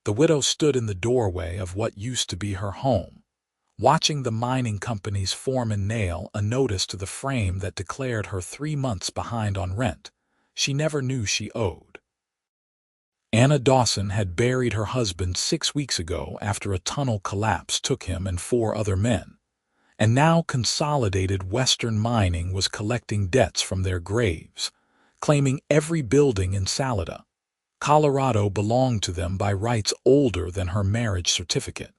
The widow stood in the doorway of what used to be her home, watching the mining company's foreman nail a notice to the frame that declared her 3 months behind on rent she never knew she owed. Anna Dawson had buried her husband 6 weeks ago after a tunnel collapse took him and 4 other men, and now Consolidated Western Mining was collecting debts from their graves, claiming every building in Salida, Colorado belonged to them by rights older than her marriage certificate.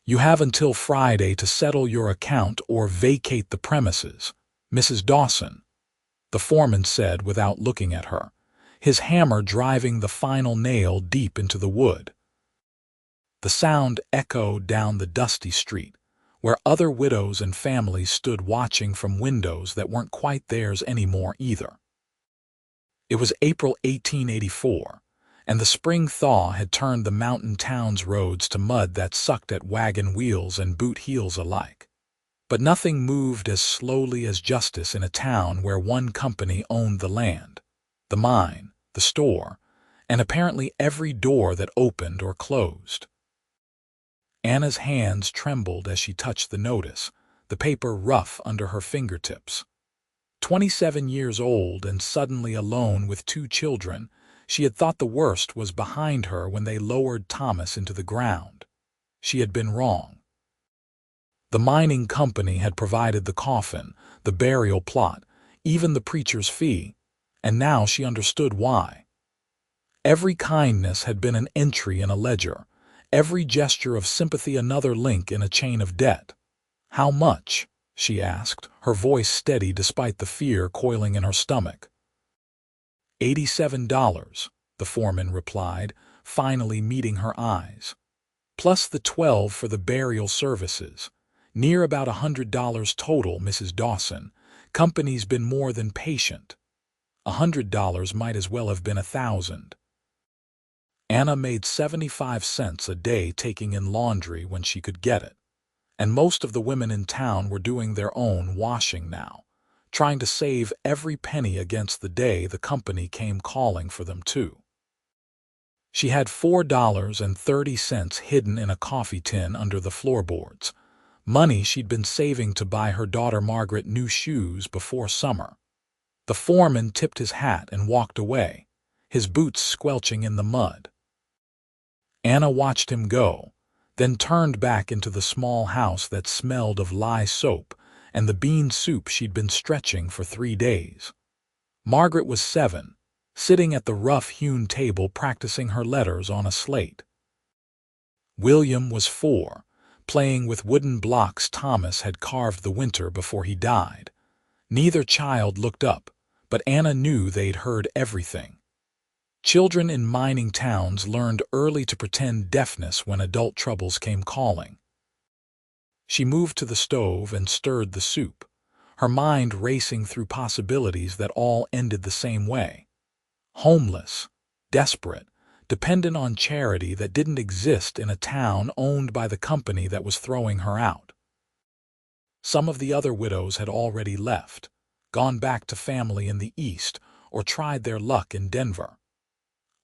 "You have until Friday to settle your account or vacate the premises, Mrs. Dawson," the foreman said without looking at her, his hammer driving the final nail deep into the wood. The sound echoed down the dusty street, where other widows and families stood watching from windows that weren't quite theirs anymore either. It was April 1884, and the spring thaw had turned the mountain town's roads to mud that sucked at wagon wheels and boot heels alike. But nothing moved as slowly as justice in a town where one company owned the land, the mine, the store, and apparently every door that opened or closed. Anna's hands trembled as she touched the notice, the paper rough under her fingertips. 27 years old and suddenly alone with 2 children, she had thought the worst was behind her when they lowered Thomas into the ground. She had been wrong. The mining company had provided the coffin, the burial plot, even the preacher's fee, and now she understood why. Every kindness had been an entry in a ledger, every gesture of sympathy another link in a chain of debt. "How much?" she asked, her voice steady despite the fear coiling in her stomach. $87, the foreman replied, finally meeting her eyes. "Plus the 12 for the burial services. Near about $100 total, Mrs. Dawson. Company's been more than patient. $100 might as well have been 1,000. Anna made 75 cents a day taking in laundry when she could get it, and most of the women in town were doing their own washing now, trying to save every penny against the day the company came calling for them too. She had $4.30 hidden in a coffee tin under the floorboards, money she'd been saving to buy her daughter Margaret new shoes before summer. The foreman tipped his hat and walked away, his boots squelching in the mud. Anna watched him go, then turned back into the small house that smelled of lye soap and the bean soup she'd been stretching for 3 days. Margaret was 7, sitting at the rough-hewn table practicing her letters on a slate. William was 4, playing with wooden blocks Thomas had carved the winter before he died. Neither child looked up, but Anna knew they'd heard everything. Children in mining towns learned early to pretend deafness when adult troubles came calling. She moved to the stove and stirred the soup, her mind racing through possibilities that all ended the same way. Homeless, desperate, dependent on charity that didn't exist in a town owned by the company that was throwing her out. Some of the other widows had already left, gone back to family in the East, or tried their luck in Denver.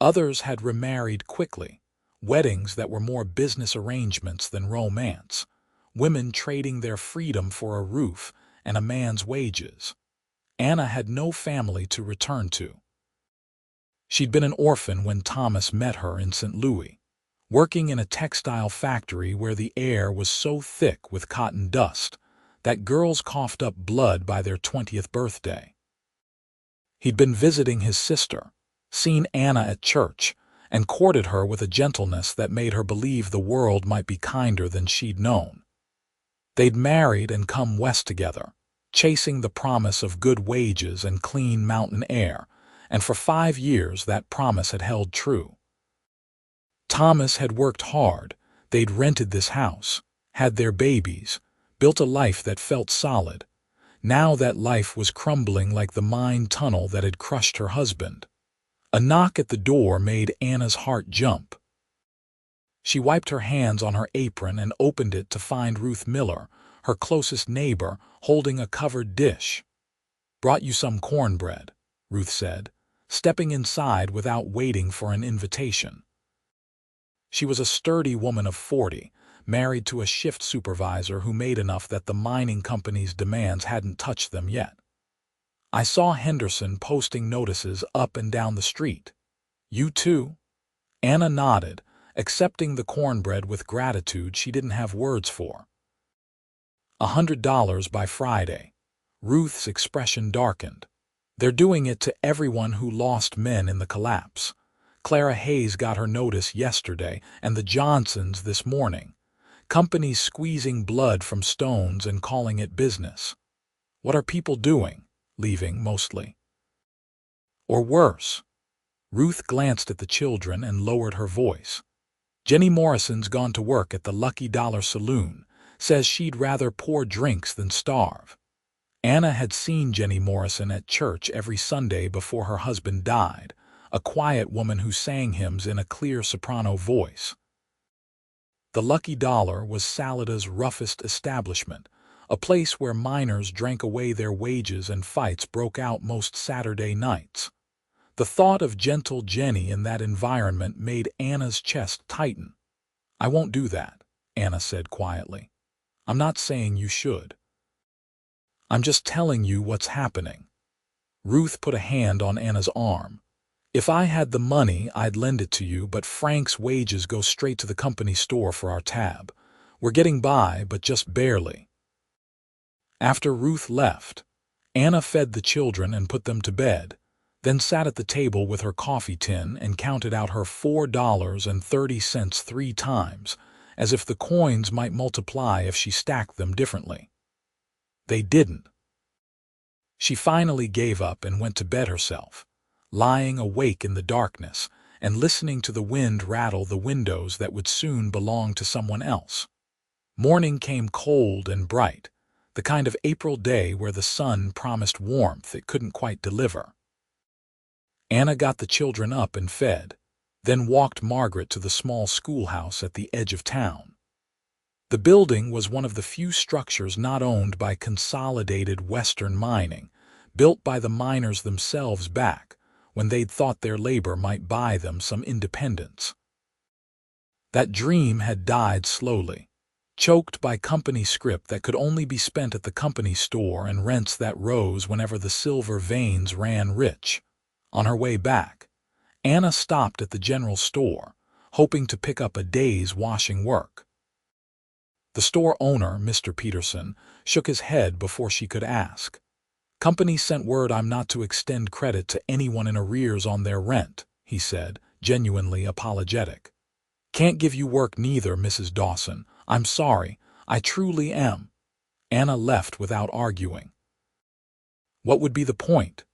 Others had remarried quickly, weddings that were more business arrangements than romance, women trading their freedom for a roof and a man's wages. Anna had no family to return to. She'd been an orphan when Thomas met her in St. Louis, working in a textile factory where the air was so thick with cotton dust that girls coughed up blood by their 20th birthday. He'd been visiting his sister, seen Anna at church, and courted her with a gentleness that made her believe the world might be kinder than she'd known. They'd married and come west together, chasing the promise of good wages and clean mountain air, and for 5 years that promise had held true. Thomas had worked hard, they'd rented this house, had their babies, built a life that felt solid. Now that life was crumbling like the mine tunnel that had crushed her husband. A knock at the door made Anna's heart jump. She wiped her hands on her apron and opened it to find Ruth Miller, her closest neighbor, holding a covered dish. "Brought you some cornbread," Ruth said, stepping inside without waiting for an invitation. She was a sturdy woman of 40, married to a shift supervisor who made enough that the mining company's demands hadn't touched them yet. I saw Henderson posting notices up and down the street. You too? Anna nodded, accepting the cornbread with gratitude she didn't have words for. $100 by Friday. Ruth's expression darkened. They're doing it to everyone who lost men in the collapse. Clara Hayes got her notice yesterday, and the Johnsons this morning. Companies squeezing blood from stones and calling it business. What are people doing? Leaving, mostly. Or worse. Ruth glanced at the children and lowered her voice. Jenny Morrison's gone to work at the Lucky Dollar Saloon, says she'd rather pour drinks than starve. Anna had seen Jenny Morrison at church every Sunday before her husband died, a quiet woman who sang hymns in a clear soprano voice. The Lucky Dollar was Salada's roughest establishment, a place where miners drank away their wages and fights broke out most Saturday nights. The thought of gentle Jenny in that environment made Anna's chest tighten. I won't do that, Anna said quietly. I'm not saying you should. I'm just telling you what's happening. Ruth put a hand on Anna's arm. If I had the money, I'd lend it to you, but Frank's wages go straight to the company store for our tab. We're getting by, but just barely. After Ruth left, Anna fed the children and put them to bed, then sat at the table with her coffee tin and counted out her $4.30 3 times, as if the coins might multiply if she stacked them differently. They didn't. She finally gave up and went to bed herself, lying awake in the darkness and listening to the wind rattle the windows that would soon belong to someone else. Morning came cold and bright, the kind of April day where the sun promised warmth it couldn't quite deliver. Anna got the children up and fed, then walked Margaret to the small schoolhouse at the edge of town. The building was one of the few structures not owned by Consolidated Western Mining, built by the miners themselves back when they'd thought their labor might buy them some independence. That dream had died slowly, choked by company scrip that could only be spent at the company store and rents that rose whenever the silver veins ran rich. On her way back, Anna stopped at the general store, hoping to pick up a day's washing work. The store owner, Mr. Peterson, shook his head before she could ask. Company sent word I'm not to extend credit to anyone in arrears on their rent, he said, genuinely apologetic. Can't give you work neither, Mrs. Dawson. I'm sorry. I truly am. Anna left without arguing. What would be the point?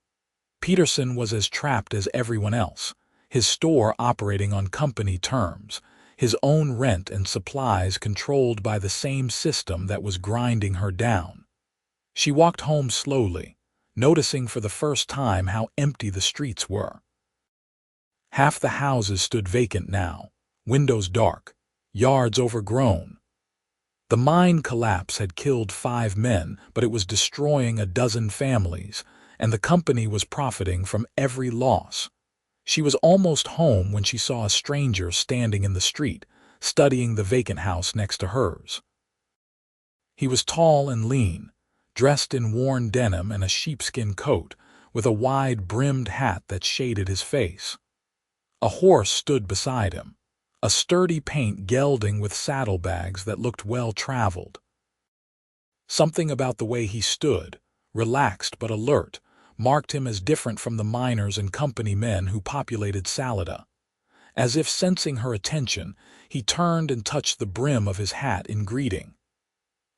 Peterson was as trapped as everyone else, his store operating on company terms, his own rent and supplies controlled by the same system that was grinding her down. She walked home slowly, noticing for the first time how empty the streets were. Half the houses stood vacant now, windows dark, yards overgrown. The mine collapse had killed 5 men, but it was destroying a dozen families, and the company was profiting from every loss. She was almost home when she saw a stranger standing in the street, studying the vacant house next to hers. He was tall and lean, dressed in worn denim and a sheepskin coat, with a wide-brimmed hat that shaded his face. A horse stood beside him, a sturdy paint gelding with saddlebags that looked well-traveled. Something about the way he stood, relaxed but alert, marked him as different from the miners and company men who populated Salada. As if sensing her attention, he turned and touched the brim of his hat in greeting.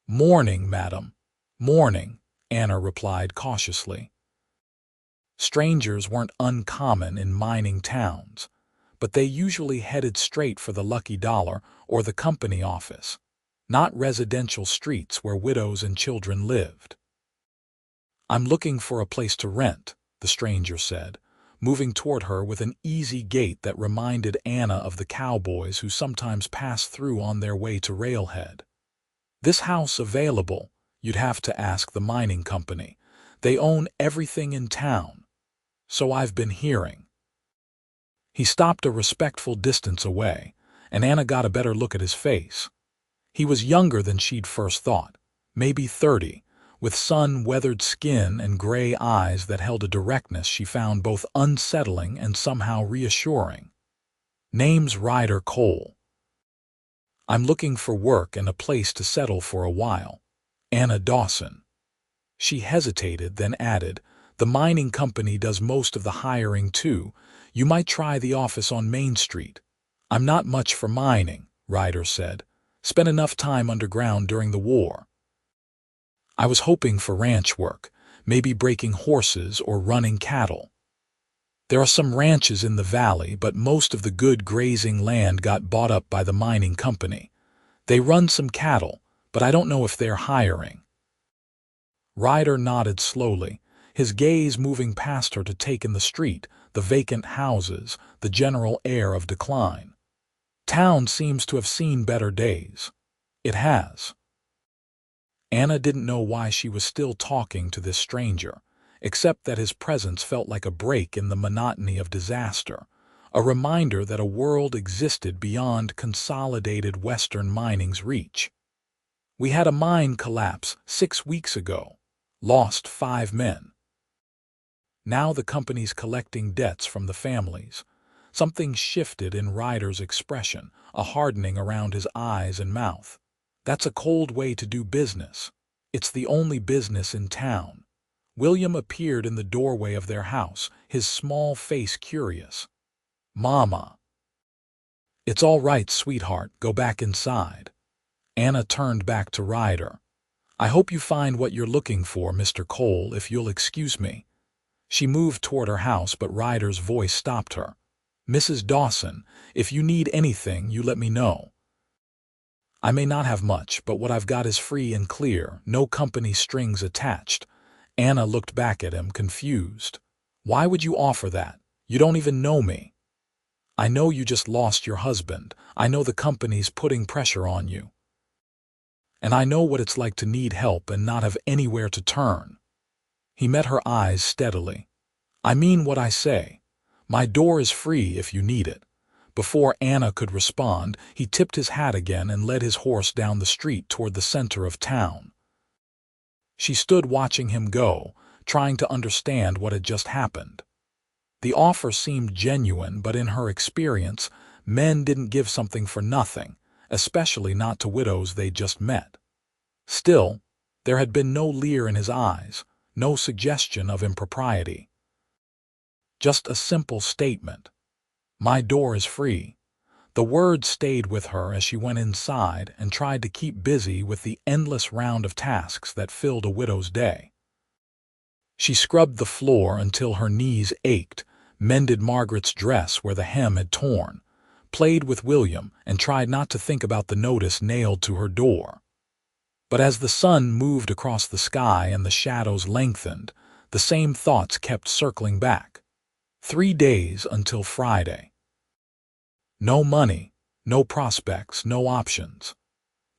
"Morning, madam. Morning," Anna replied cautiously. Strangers weren't uncommon in mining towns, but they usually headed straight for the Lucky Dollar or the company office, not residential streets where widows and children lived. "I'm looking for a place to rent," the stranger said, moving toward her with an easy gait that reminded Anna of the cowboys who sometimes passed through on their way to Railhead. "This house available, you'd have to ask the mining company. They own everything in town. So I've been hearing." He stopped a respectful distance away, and Anna got a better look at his face. He was younger than she'd first thought, maybe 30, with sun-weathered skin and gray eyes that held a directness she found both unsettling and somehow reassuring. Name's Ryder Cole. I'm looking for work and a place to settle for a while. Anna Dawson. She hesitated, then added, the mining company does most of the hiring too. You might try the office on Main Street. I'm not much for mining, Ryder said. Spent enough time underground during the war. I was hoping for ranch work, maybe breaking horses or running cattle. There are some ranches in the valley, but most of the good grazing land got bought up by the mining company. They run some cattle, but I don't know if they're hiring. Ryder nodded slowly, his gaze moving past her to take in the street, the vacant houses, the general air of decline. Town seems to have seen better days. It has. Anna didn't know why she was still talking to this stranger, except that his presence felt like a break in the monotony of disaster, a reminder that a world existed beyond consolidated Western mining's reach. We had a mine collapse 6 weeks ago, lost 5 men. Now the company's collecting debts from the families. Something shifted in Ryder's expression, a hardening around his eyes and mouth. That's a cold way to do business. It's the only business in town. William appeared in the doorway of their house, his small face curious. Mama. It's all right, sweetheart, go back inside. Anna turned back to Ryder. I hope you find what you're looking for, Mr. Cole, if you'll excuse me. She moved toward her house, but Ryder's voice stopped her. Mrs. Dawson, if you need anything, you let me know. I may not have much, but what I've got is free and clear, no company strings attached. Anna looked back at him, confused. Why would you offer that? You don't even know me. I know you just lost your husband. I know the company's putting pressure on you. And I know what it's like to need help and not have anywhere to turn. He met her eyes steadily. I mean what I say. My door is free if you need it. Before Anna could respond, he tipped his hat again and led his horse down the street toward the center of town. She stood watching him go, trying to understand what had just happened. The offer seemed genuine, but in her experience, men didn't give something for nothing, especially not to widows they'd just met. Still, there had been no leer in his eyes, no suggestion of impropriety. Just a simple statement. My door is free. The word stayed with her as she went inside and tried to keep busy with the endless round of tasks that filled a widow's day. She scrubbed the floor until her knees ached, mended Margaret's dress where the hem had torn, played with William, and tried not to think about the notice nailed to her door. But as the sun moved across the sky and the shadows lengthened, the same thoughts kept circling back. 3 days until Friday. No money, no prospects, no options.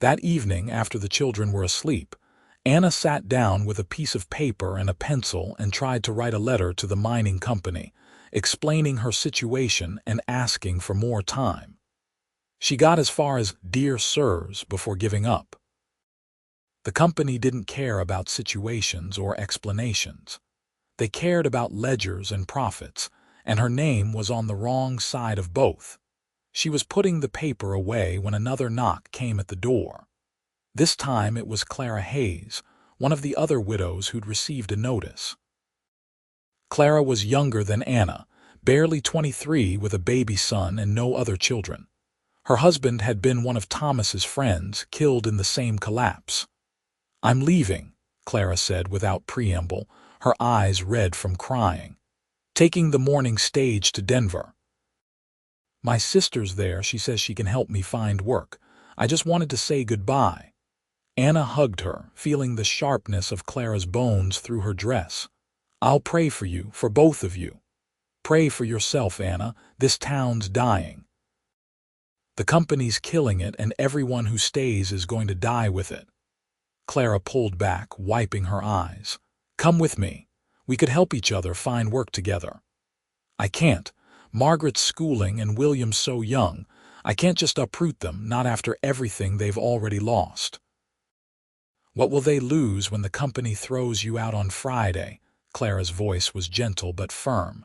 That evening, after the children were asleep, Anna sat down with a piece of paper and a pencil and tried to write a letter to the mining company, explaining her situation and asking for more time. She got as far as "Dear Sirs" before giving up. The company didn't care about situations or explanations. They cared about ledgers and profits, and her name was on the wrong side of both. She was putting the paper away when another knock came at the door. This time it was Clara Hayes, one of the other widows who'd received a notice. Clara was younger than Anna, barely 23, with a baby son and no other children. Her husband had been one of Thomas's friends, killed in the same collapse. I'm leaving, Clara said without preamble, her eyes red from crying. Taking the morning stage to Denver. My sister's there, she says she can help me find work. I just wanted to say goodbye. Anna hugged her, feeling the sharpness of Clara's bones through her dress. I'll pray for you, for both of you. Pray for yourself, Anna. This town's dying. The company's killing it, and everyone who stays is going to die with it. Clara pulled back, wiping her eyes. Come with me. We could help each other find work together. I can't. Margaret's schooling and William's so young. I can't just uproot them, not after everything they've already lost. What will they lose when the company throws you out on Friday? Clara's voice was gentle but firm.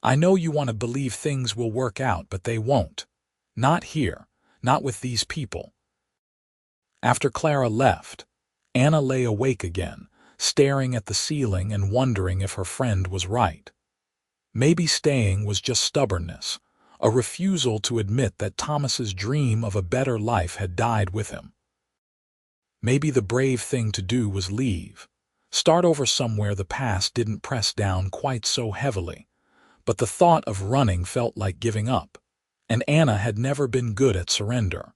I know you want to believe things will work out, but they won't. Not here, not with these people. After Clara left, Anna lay awake again, staring at the ceiling and wondering if her friend was right. Maybe staying was just stubbornness, a refusal to admit that Thomas's dream of a better life had died with him. Maybe the brave thing to do was leave, start over somewhere the past didn't press down quite so heavily. But the thought of running felt like giving up, and Anna had never been good at surrender.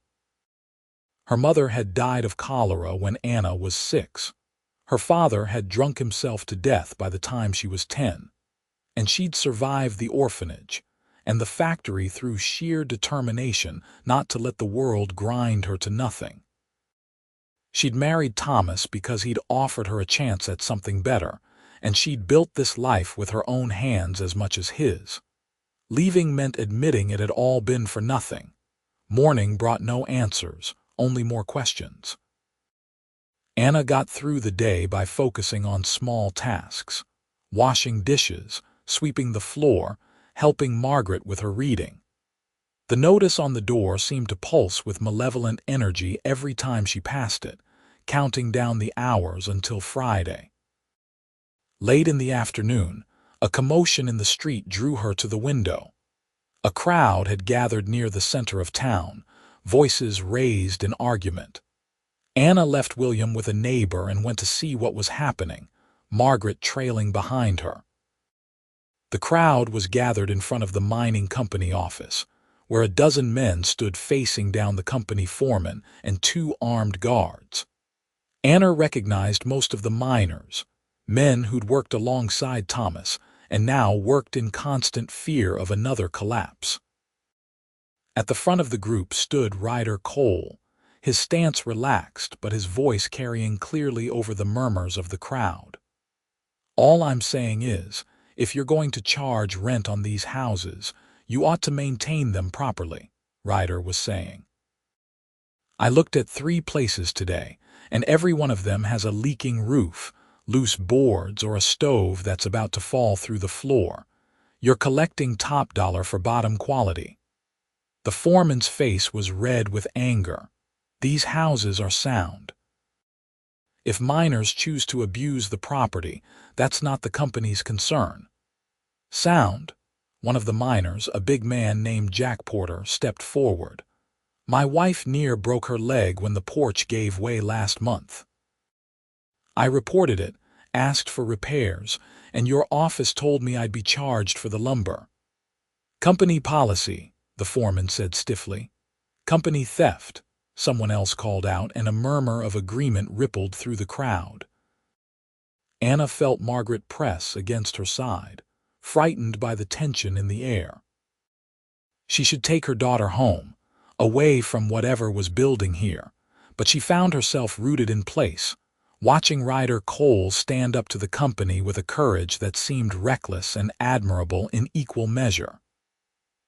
Her mother had died of cholera when Anna was 6. Her father had drunk himself to death by the time she was 10. And she'd survived the orphanage and the factory through sheer determination not to let the world grind her to nothing. She'd married Thomas because he'd offered her a chance at something better, and she'd built this life with her own hands as much as his. Leaving meant admitting it had all been for nothing. Mourning brought no answers, only more questions. Anna got through the day by focusing on small tasks, washing dishes, sweeping the floor, helping Margaret with her reading. The notice on the door seemed to pulse with malevolent energy every time she passed it, counting down the hours until Friday. Late in the afternoon, a commotion in the street drew her to the window. A crowd had gathered near the center of town, voices raised in argument. Anna left William with a neighbor and went to see what was happening, Margaret trailing behind her. The crowd was gathered in front of the mining company office, where a dozen men stood facing down the company foreman and 2 armed guards. Anna recognized most of the miners, men who'd worked alongside Thomas and now worked in constant fear of another collapse. At the front of the group stood Ryder Cole, his stance relaxed but his voice carrying clearly over the murmurs of the crowd. All I'm saying is, if you're going to charge rent on these houses, you ought to maintain them properly, Ryder was saying. I looked at 3 places today, and every one of them has a leaking roof, loose boards, or a stove that's about to fall through the floor. You're collecting top dollar for bottom quality. The foreman's face was red with anger. These houses are sound. If miners choose to abuse the property, that's not the company's concern. Sound? One of the miners, a big man named Jack Porter, stepped forward. My wife near broke her leg when the porch gave way last month. I reported it, asked for repairs, and your office told me I'd be charged for the lumber. Company policy, the foreman said stiffly. Company theft, someone else called out, and a murmur of agreement rippled through the crowd. Anna felt Margaret press against her side, frightened by the tension in the air. She should take her daughter home, away from whatever was building here, but she found herself rooted in place, watching Ryder Cole stand up to the company with a courage that seemed reckless and admirable in equal measure.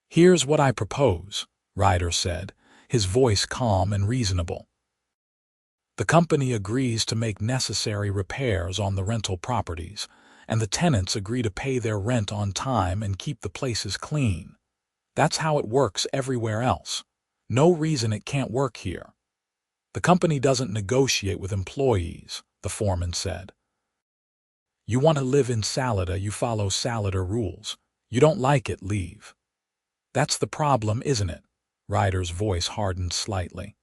Here's what I propose, Ryder said, his voice calm and reasonable. The company agrees to make necessary repairs on the rental properties, and the tenants agree to pay their rent on time and keep the places clean. That's how it works everywhere else. No reason it can't work here. The company doesn't negotiate with employees, the foreman said. You want to live in Salida, you follow Salida rules. You don't like it, leave. That's the problem, isn't it? Ryder's voice hardened slightly.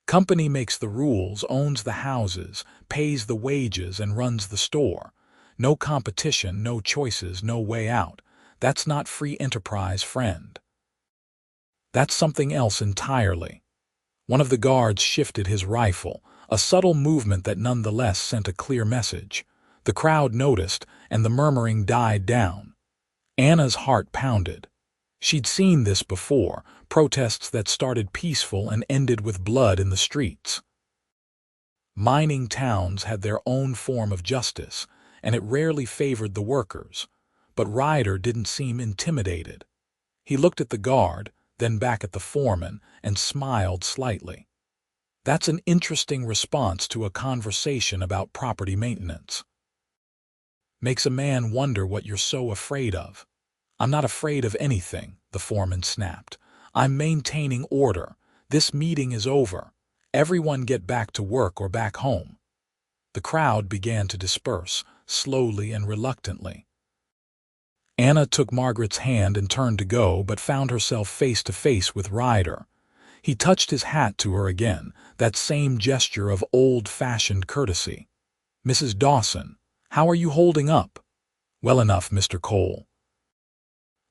Company makes the rules, owns the houses, pays the wages, and runs the store. No competition, no choices, no way out. That's not free enterprise, friend. That's something else entirely. One of the guards shifted his rifle, a subtle movement that nonetheless sent a clear message. The crowd noticed, and the murmuring died down. Anna's heart pounded. She'd seen this before, protests that started peaceful and ended with blood in the streets. Mining towns had their own form of justice, and it rarely favored the workers, but Ryder didn't seem intimidated. He looked at the guard, then back at the foreman, and smiled slightly. That's an interesting response to a conversation about property maintenance. Makes a man wonder what you're so afraid of. I'm not afraid of anything, the foreman snapped. I'm maintaining order. This meeting is over. Everyone get back to work or back home. The crowd began to disperse, slowly and reluctantly. Anna took Margaret's hand and turned to go, but found herself face to face with Ryder. He touched his hat to her again, that same gesture of old-fashioned courtesy. "Mrs. Dawson, how are you holding up?" "Well enough, Mr. Cole.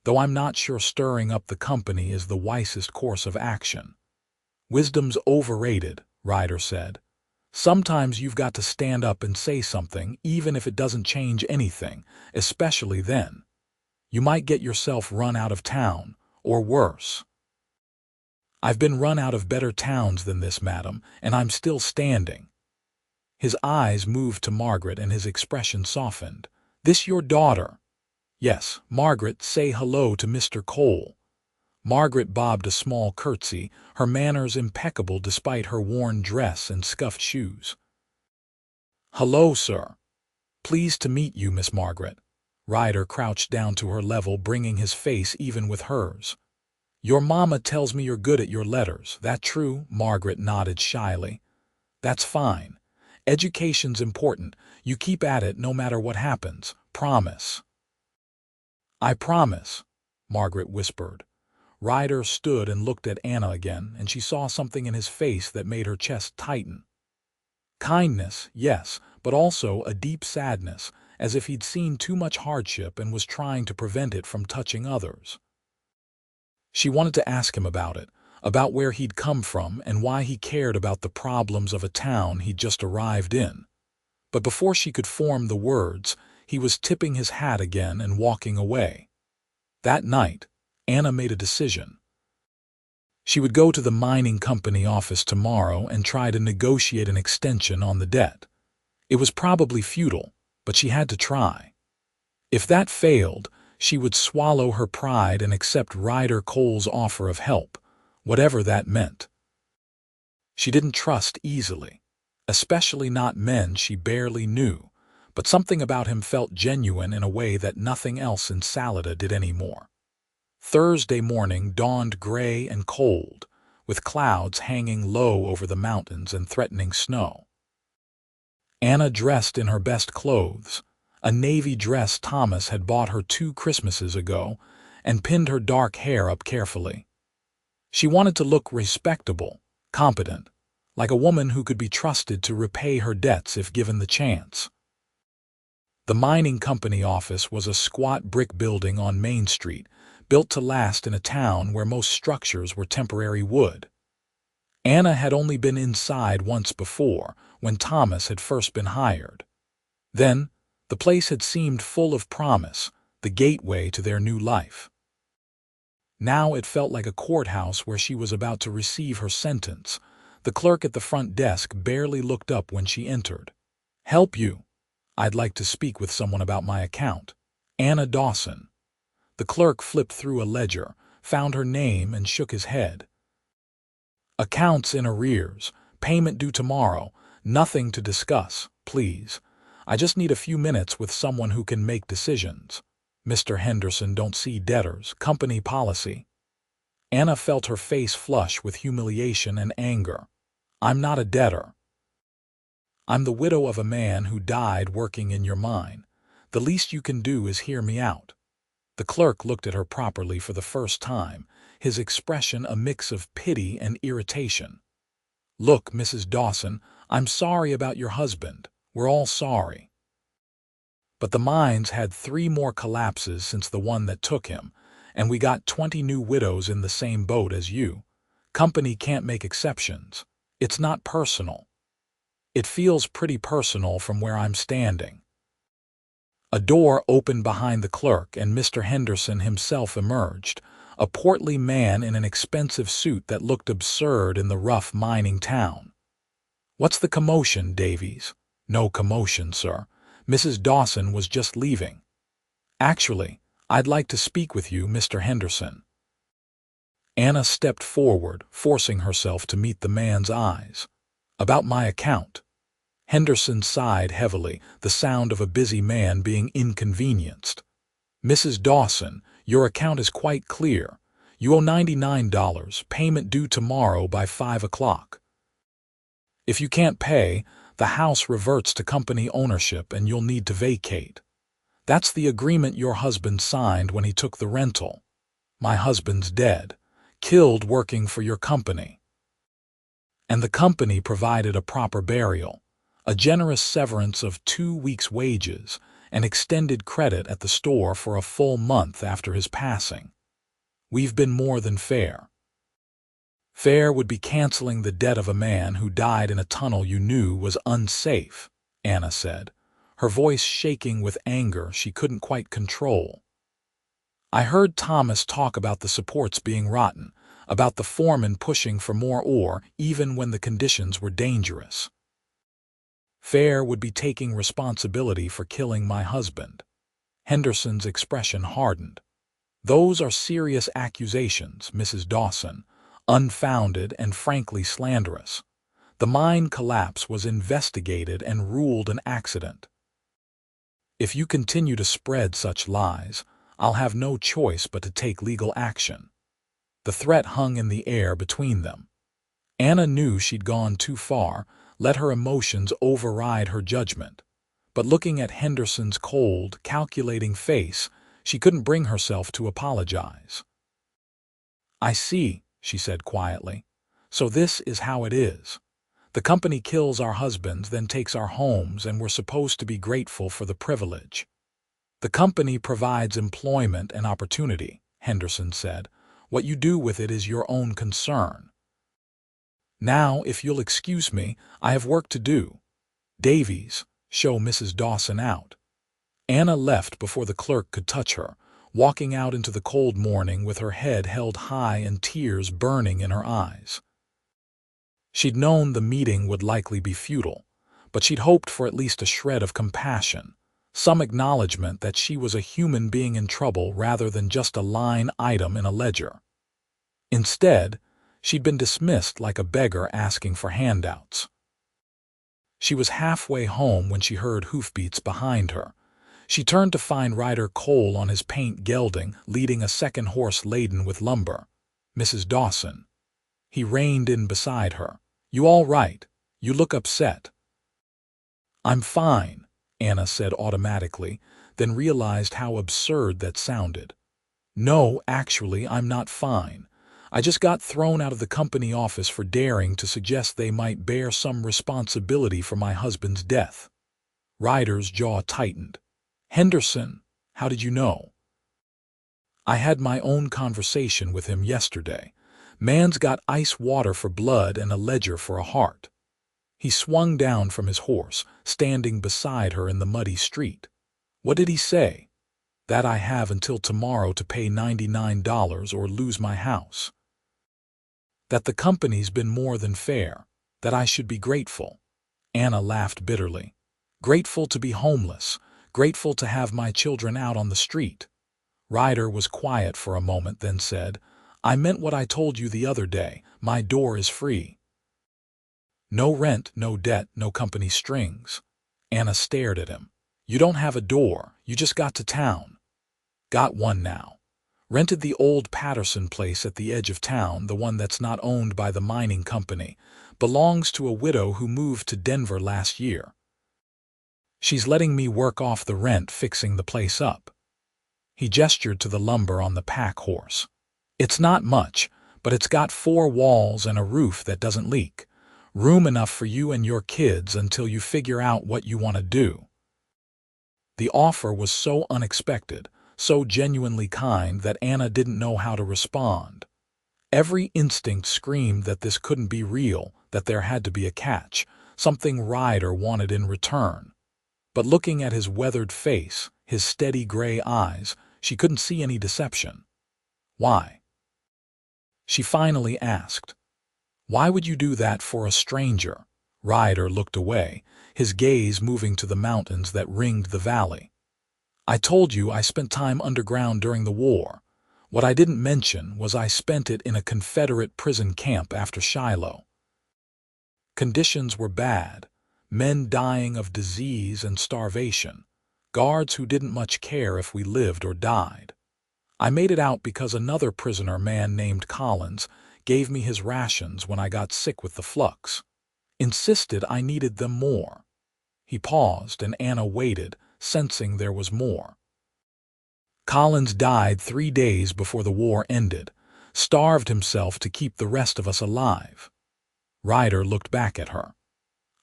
Though I'm not sure stirring up the company is the wisest course of action." "Wisdom's overrated," Ryder said. "Sometimes you've got to stand up and say something, even if it doesn't change anything, especially then. You might get yourself run out of town, or worse." "I've been run out of better towns than this, madam, and I'm still standing." His eyes moved to Margaret and his expression softened. "This your daughter?" "Yes, Margaret, say hello to Mr. Cole." Margaret bobbed a small curtsy, her manners impeccable despite her worn dress and scuffed shoes. "Hello, sir. Pleased to meet you, Miss Margaret." Ryder crouched down to her level, bringing his face even with hers. "Your mama tells me you're good at your letters, that true?" Margaret nodded shyly. "That's fine. Education's important. You keep at it no matter what happens. Promise." "I promise," Margaret whispered. Ryder stood and looked at Anna again, and she saw something in his face that made her chest tighten. Kindness, yes, but also a deep sadness, as if he'd seen too much hardship and was trying to prevent it from touching others. She wanted to ask him about it, about where he'd come from and why he cared about the problems of a town he'd just arrived in. But before she could form the words, he was tipping his hat again and walking away. That night, Anna made a decision. She would go to the mining company office tomorrow and try to negotiate an extension on the debt. It was probably futile, but she had to try. If that failed, she would swallow her pride and accept Ryder Cole's offer of help, whatever that meant. She didn't trust easily, especially not men she barely knew, but something about him felt genuine in a way that nothing else in Salida did anymore. Thursday morning dawned gray and cold, with clouds hanging low over the mountains and threatening snow. Anna dressed in her best clothes, a navy dress Thomas had bought her 2 Christmases ago, and pinned her dark hair up carefully. She wanted to look respectable, competent, like a woman who could be trusted to repay her debts if given the chance. The mining company office was a squat brick building on Main Street, built to last in a town where most structures were temporary wood. Anna had only been inside once before, when Thomas had first been hired. Then, the place had seemed full of promise, the gateway to their new life. Now it felt like a courthouse where she was about to receive her sentence. The clerk at the front desk barely looked up when she entered. "Help you? I'd like to speak with someone about my account. Anna Dawson." The clerk flipped through a ledger, found her name, and shook his head. "Accounts in arrears, payment due tomorrow, nothing to discuss, please. I just need a few minutes with someone who can make decisions. Mr. Henderson don't see debtors, company policy." Anna felt her face flush with humiliation and anger. "I'm not a debtor. I'm the widow of a man who died working in your mine. The least you can do is hear me out." The clerk looked at her properly for the first time, his expression a mix of pity and irritation. "Look, Mrs. Dawson, I'm sorry about your husband. We're all sorry. But the mine's had 3 more collapses since the one that took him, and we got 20 new widows in the same boat as you. Company can't make exceptions. It's not personal. It feels pretty personal from where I'm standing." A door opened behind the clerk and Mr. Henderson himself emerged, a portly man in an expensive suit that looked absurd in the rough mining town. "What's the commotion, Davies?" "No commotion, sir. Mrs. Dawson was just leaving." "Actually, I'd like to speak with you, Mr. Henderson." Anna stepped forward, forcing herself to meet the man's eyes. About my account. Henderson sighed heavily, the sound of a busy man being inconvenienced. Mrs. Dawson, your account is quite clear. You owe $99, payment due tomorrow by 5 o'clock. If you can't pay, the house reverts to company ownership and you'll need to vacate. That's the agreement your husband signed when he took the rental. My husband's dead, killed working for your company. And the company provided a proper burial, a generous severance of 2 weeks' wages, and extended credit at the store for a full month after his passing. We've been more than fair. Fair would be canceling the debt of a man who died in a tunnel you knew was unsafe, Anna said, her voice shaking with anger she couldn't quite control. I heard Thomas talk about the supports being rotten, about the foreman pushing for more ore even when the conditions were dangerous. Fair would be taking responsibility for killing my husband. Henderson's expression hardened. Those are serious accusations, Mrs. Dawson, unfounded and frankly slanderous. The mine collapse was investigated and ruled an accident. If you continue to spread such lies, I'll have no choice but to take legal action. The threat hung in the air between them. Anna knew she'd gone too far, let her emotions override her judgment. But looking at Henderson's cold, calculating face, she couldn't bring herself to apologize. I see, she said quietly. So this is how it is. The company kills our husbands, then takes our homes, and we're supposed to be grateful for the privilege. The company provides employment and opportunity, Henderson said. What you do with it is your own concern. Now, if you'll excuse me, I have work to do. Davies, show Mrs. Dawson out. Anna left before the clerk could touch her, walking out into the cold morning with her head held high and tears burning in her eyes. She'd known the meeting would likely be futile, but she'd hoped for at least a shred of compassion, some acknowledgement that she was a human being in trouble rather than just a line item in a ledger. Instead, she'd been dismissed like a beggar asking for handouts. She was halfway home when she heard hoofbeats behind her. She turned to find Ryder Cole on his paint gelding, leading a second horse laden with lumber. Mrs. Dawson. He reined in beside her. You all right? You look upset. I'm fine, Anna said automatically, then realized how absurd that sounded. No, actually, I'm not fine. I just got thrown out of the company office for daring to suggest they might bear some responsibility for my husband's death. Ryder's jaw tightened. Henderson, how did you know? I had my own conversation with him yesterday. Man's got ice water for blood and a ledger for a heart. He swung down from his horse, standing beside her in the muddy street. What did he say? That I have until tomorrow to pay $99 or lose my house. That the company's been more than fair, that I should be grateful. Anna laughed bitterly. Grateful to be homeless, grateful to have my children out on the street. Ryder was quiet for a moment, then said, I meant what I told you the other day. My door is free. No rent, no debt, no company strings. Anna stared at him. You don't have a door, you just got to town. Got one now. Rented the old Patterson place at the edge of town, the one that's not owned by the mining company. Belongs to a widow who moved to Denver last year. She's letting me work off the rent fixing the place up. He gestured to the lumber on the pack horse. It's not much, but it's got 4 walls and a roof that doesn't leak. Room enough for you and your kids until you figure out what you want to do. The offer was so unexpected, so genuinely kind that Anna didn't know how to respond. Every instinct screamed that this couldn't be real, that there had to be a catch, something Ryder wanted in return. But looking at his weathered face, his steady gray eyes, she couldn't see any deception. Why? She finally asked. Why would you do that for a stranger? Ryder looked away, his gaze moving to the mountains that ringed the valley. I told you I spent time underground during the war. What I didn't mention was I spent it in a Confederate prison camp after Shiloh. Conditions were bad, men dying of disease and starvation, guards who didn't much care if we lived or died. I made it out because another prisoner man named Collins gave me his rations when I got sick with the flux. Insisted I needed them more. He paused and Anna waited, sensing there was more. Collins died 3 days before the war ended, starved himself to keep the rest of us alive. Ryder looked back at her.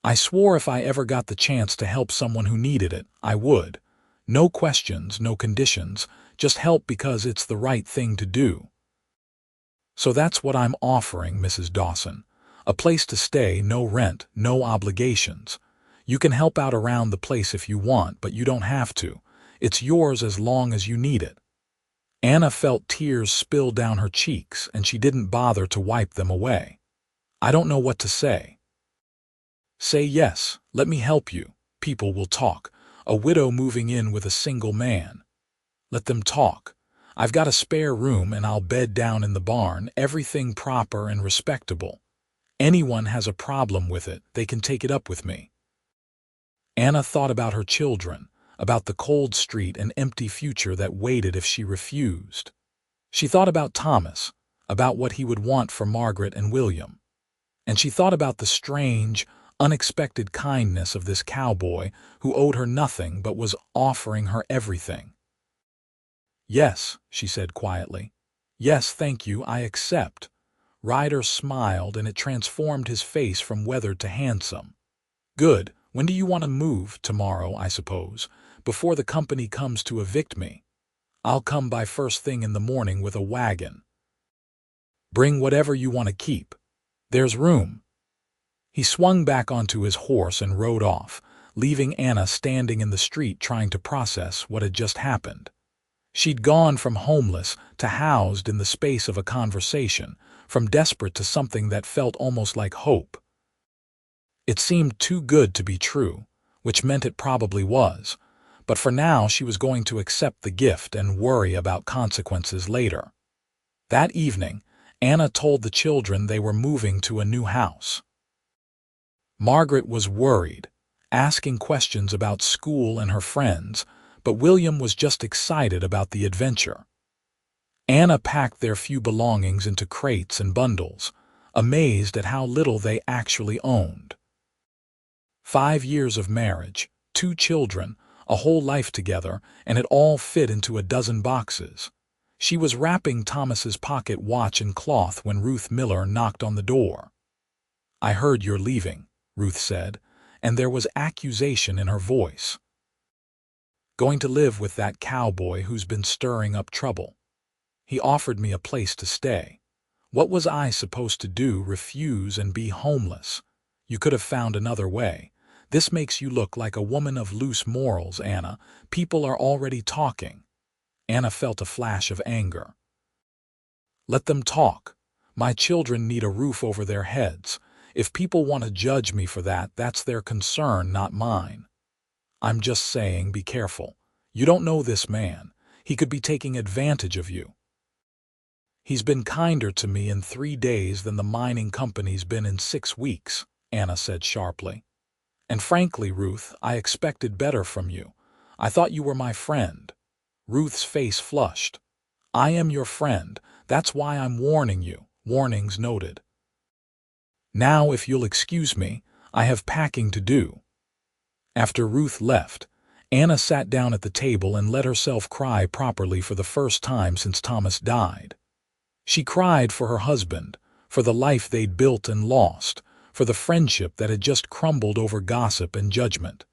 I swore if I ever got the chance to help someone who needed it, I would. No questions, no conditions, just help because it's the right thing to do. So that's what I'm offering, Mrs. Dawson. A place to stay, no rent, no obligations. You can help out around the place if you want, but you don't have to. It's yours as long as you need it. Anna felt tears spill down her cheeks, and she didn't bother to wipe them away. I don't know what to say. Say yes, let me help you. People will talk. A widow moving in with a single man. Let them talk. I've got a spare room and I'll bed down in the barn, everything proper and respectable. Anyone has a problem with it, they can take it up with me. Anna thought about her children, about the cold street and empty future that waited if she refused. She thought about Thomas, about what he would want for Margaret and William. And she thought about the strange, unexpected kindness of this cowboy who owed her nothing but was offering her everything. Yes, she said quietly. Yes, thank you, I accept. Ryder smiled and it transformed his face from weathered to handsome. Good. When do you want to move? Tomorrow, I suppose, before the company comes to evict me. I'll come by first thing in the morning with a wagon. Bring whatever you want to keep. There's room. He swung back onto his horse and rode off, leaving Anna standing in the street trying to process what had just happened. She'd gone from homeless to housed in the space of a conversation, from desperate to something that felt almost like hope. It seemed too good to be true, which meant it probably was, but for now she was going to accept the gift and worry about consequences later. That evening, Anna told the children they were moving to a new house. Margaret was worried, asking questions about school and her friends, but William was just excited about the adventure. Anna packed their few belongings into crates and bundles, amazed at how little they actually owned. 5 years of marriage, 2 children, a whole life together, and it all fit into a dozen boxes. She was wrapping Thomas's pocket watch in cloth when Ruth Miller knocked on the door. I heard you're leaving, Ruth said, and there was accusation in her voice. Going to live with that cowboy who's been stirring up trouble. He offered me a place to stay. What was I supposed to do, refuse and be homeless? You could have found another way. This makes you look like a woman of loose morals, Anna. People are already talking. Anna felt a flash of anger. Let them talk. My children need a roof over their heads. If people want to judge me for that, that's their concern, not mine. I'm just saying, be careful. You don't know this man. He could be taking advantage of you. He's been kinder to me in 3 days than the mining company's been in 6 weeks, Anna said sharply. And frankly, Ruth, I expected better from you. I thought you were my friend. Ruth's face flushed. I am your friend. That's why I'm warning you. Warnings noted. Now, if you'll excuse me, I have packing to do. After Ruth left, Anna sat down at the table and let herself cry properly for the first time since Thomas died. She cried for her husband, for the life they'd built and lost, for the friendship that had just crumbled over gossip and judgment.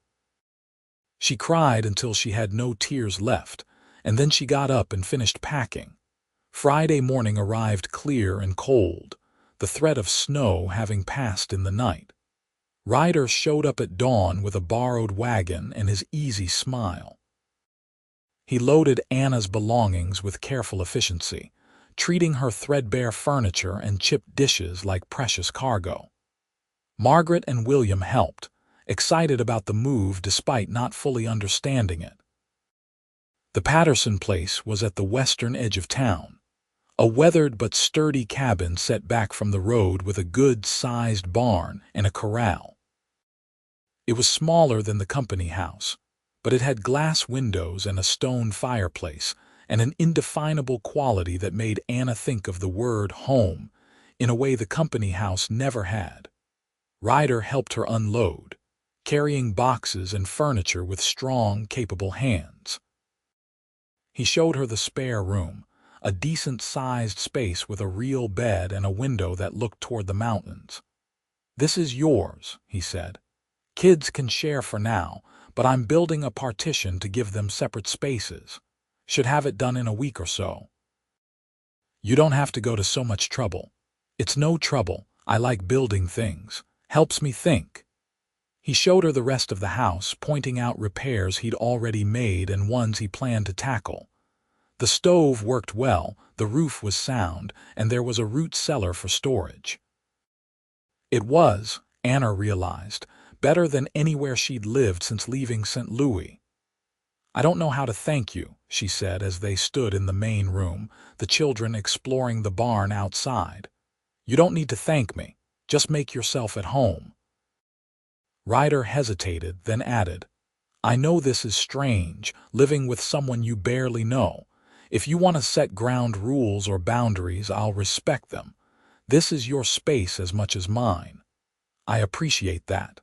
She cried until she had no tears left, and then she got up and finished packing. Friday morning arrived clear and cold, the threat of snow having passed in the night. Ryder showed up at dawn with a borrowed wagon and his easy smile. He loaded Anna's belongings with careful efficiency, treating her threadbare furniture and chipped dishes like precious cargo. Margaret and William helped, excited about the move despite not fully understanding it. The Patterson place was at the western edge of town. A weathered but sturdy cabin set back from the road with a good-sized barn and a corral. It was smaller than the company house, but it had glass windows and a stone fireplace, and an indefinable quality that made Anna think of the word home in a way the company house never had. Ryder helped her unload, carrying boxes and furniture with strong, capable hands. He showed her the spare room, a decent-sized space with a real bed and a window that looked toward the mountains. "This is yours," he said. "Kids can share for now, but I'm building a partition to give them separate spaces. Should have it done in a week or so." "You don't have to go to so much trouble." "It's no trouble. I like building things. Helps me think." He showed her the rest of the house, pointing out repairs he'd already made and ones he planned to tackle. The stove worked well, the roof was sound, and there was a root cellar for storage. It was, Anna realized, better than anywhere she'd lived since leaving St. Louis. "I don't know how to thank you," she said as they stood in the main room, the children exploring the barn outside. "You don't need to thank me. Just make yourself at home." Ryder hesitated, then added, "I know this is strange, living with someone you barely know. If you want to set ground rules or boundaries, I'll respect them. This is your space as much as mine. I appreciate that."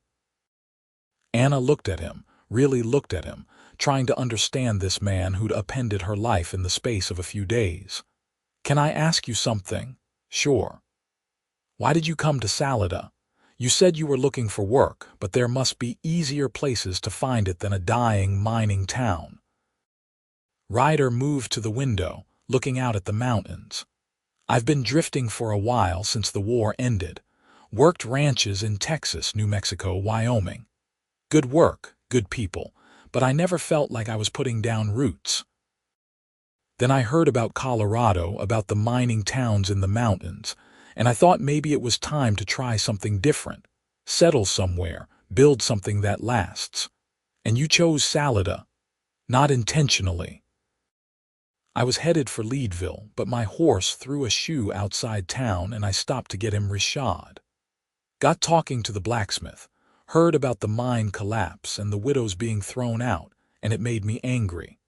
Anna looked at him, really looked at him, trying to understand this man who'd upended her life in the space of a few days. "Can I ask you something?" "Sure." "Why did you come to Salida? You said you were looking for work, but there must be easier places to find it than a dying mining town." Ryder moved to the window, looking out at the mountains. "I've been drifting for a while since the war ended. Worked ranches in Texas, New Mexico, Wyoming. Good work, good people, but I never felt like I was putting down roots. Then I heard about Colorado, about the mining towns in the mountains, and I thought maybe it was time to try something different, settle somewhere, build something that lasts. And you chose Salida. Not intentionally. I was headed for Leadville, but my horse threw a shoe outside town and I stopped to get him reshod. Got talking to the blacksmith, heard about the mine collapse and the widows being thrown out, and it made me angry.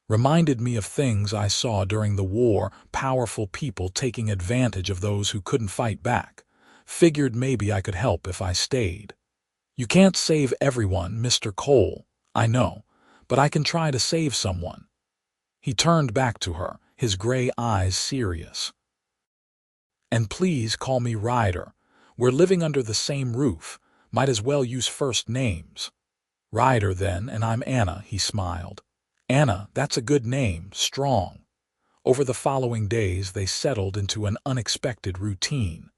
Reminded me of things I saw during the war, powerful people taking advantage of those who couldn't fight back. Figured maybe I could help if I stayed. You can't save everyone, Mr. Cole, I know, but I can try to save someone." He turned back to her, his gray eyes serious. "And please call me Ryder. We're living under the same roof. Might as well use first names." "Ryder, then, and I'm Anna," he smiled. "Anna, that's a good name, strong." Over the following days they settled into an unexpected routine.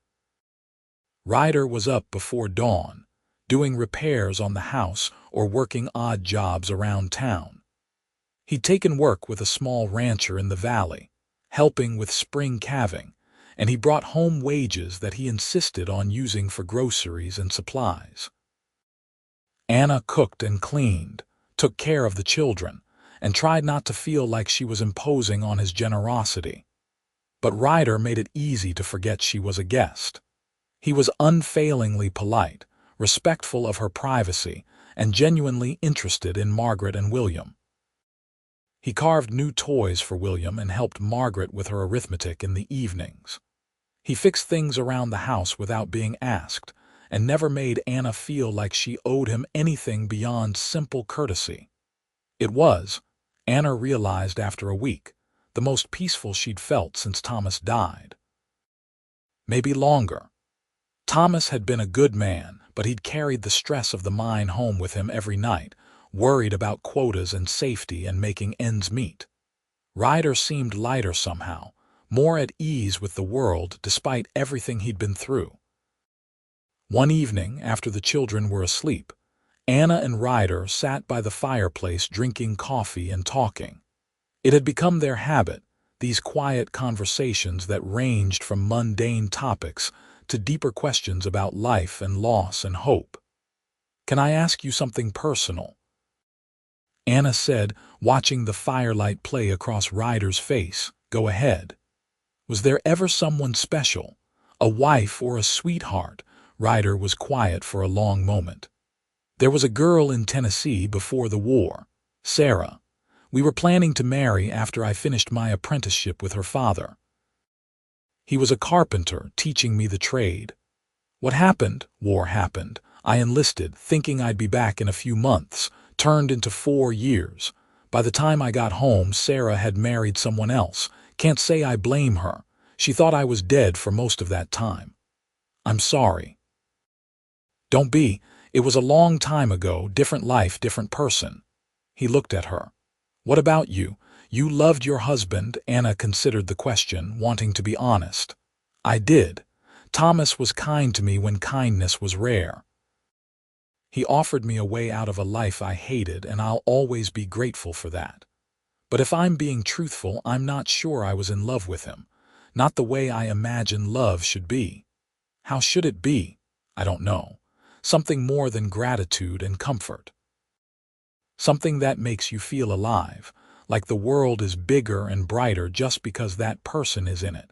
Ryder was up before dawn, doing repairs on the house or working odd jobs around town. He'd taken work with a small rancher in the valley, helping with spring calving, and he brought home wages that he insisted on using for groceries and supplies. Anna cooked and cleaned, took care of the children, and tried not to feel like she was imposing on his generosity. But Ryder made it easy to forget she was a guest. He was unfailingly polite, respectful of her privacy, and genuinely interested in Margaret and William. He carved new toys for William and helped Margaret with her arithmetic in the evenings. He fixed things around the house without being asked, and never made Anna feel like she owed him anything beyond simple courtesy. It was, Anna realized after a week, the most peaceful she'd felt since Thomas died. Maybe longer. Thomas had been a good man, but he'd carried the stress of the mine home with him every night, worried about quotas and safety and making ends meet. Ryder seemed lighter somehow, more at ease with the world despite everything he'd been through. One evening, after the children were asleep, Anna and Ryder sat by the fireplace drinking coffee and talking. It had become their habit, these quiet conversations that ranged from mundane topics to deeper questions about life and loss and hope. "Can I ask you something personal?" Anna said, watching the firelight play across Ryder's face. "Go ahead." Was there ever someone special? A wife or a sweetheart? Ryder was quiet for a long moment. There was a girl in Tennessee before the war, Sarah. We were planning to marry after I finished my apprenticeship with her father. He was a carpenter, teaching me the trade. What happened? War happened. I enlisted, thinking I'd be back in a few months. Turned into 4 years. By the time I got home, Sarah had married someone else. Can't say I blame her. She thought I was dead for most of that time. I'm sorry. Don't be. It was a long time ago, different life, different person. He looked at her. What about you? You loved your husband. Anna considered the question, wanting to be honest. I did. Thomas was kind to me when kindness was rare. He offered me a way out of a life I hated, and I'll always be grateful for that. But if I'm being truthful, I'm not sure I was in love with him. Not the way I imagine love should be. How should it be? I don't know. Something more than gratitude and comfort. Something that makes you feel alive, like the world is bigger and brighter just because that person is in it.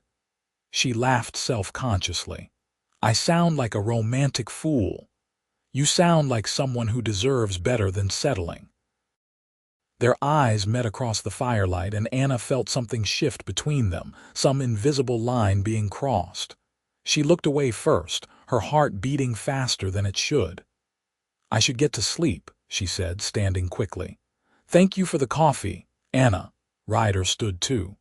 She laughed self-consciously. I sound like a romantic fool. You sound like someone who deserves better than settling. Their eyes met across the firelight, and Anna felt something shift between them, some invisible line being crossed. She looked away first, her heart beating faster than it should. I should get to sleep, she said, standing quickly. Thank you for the coffee, Anna. Ryder stood too.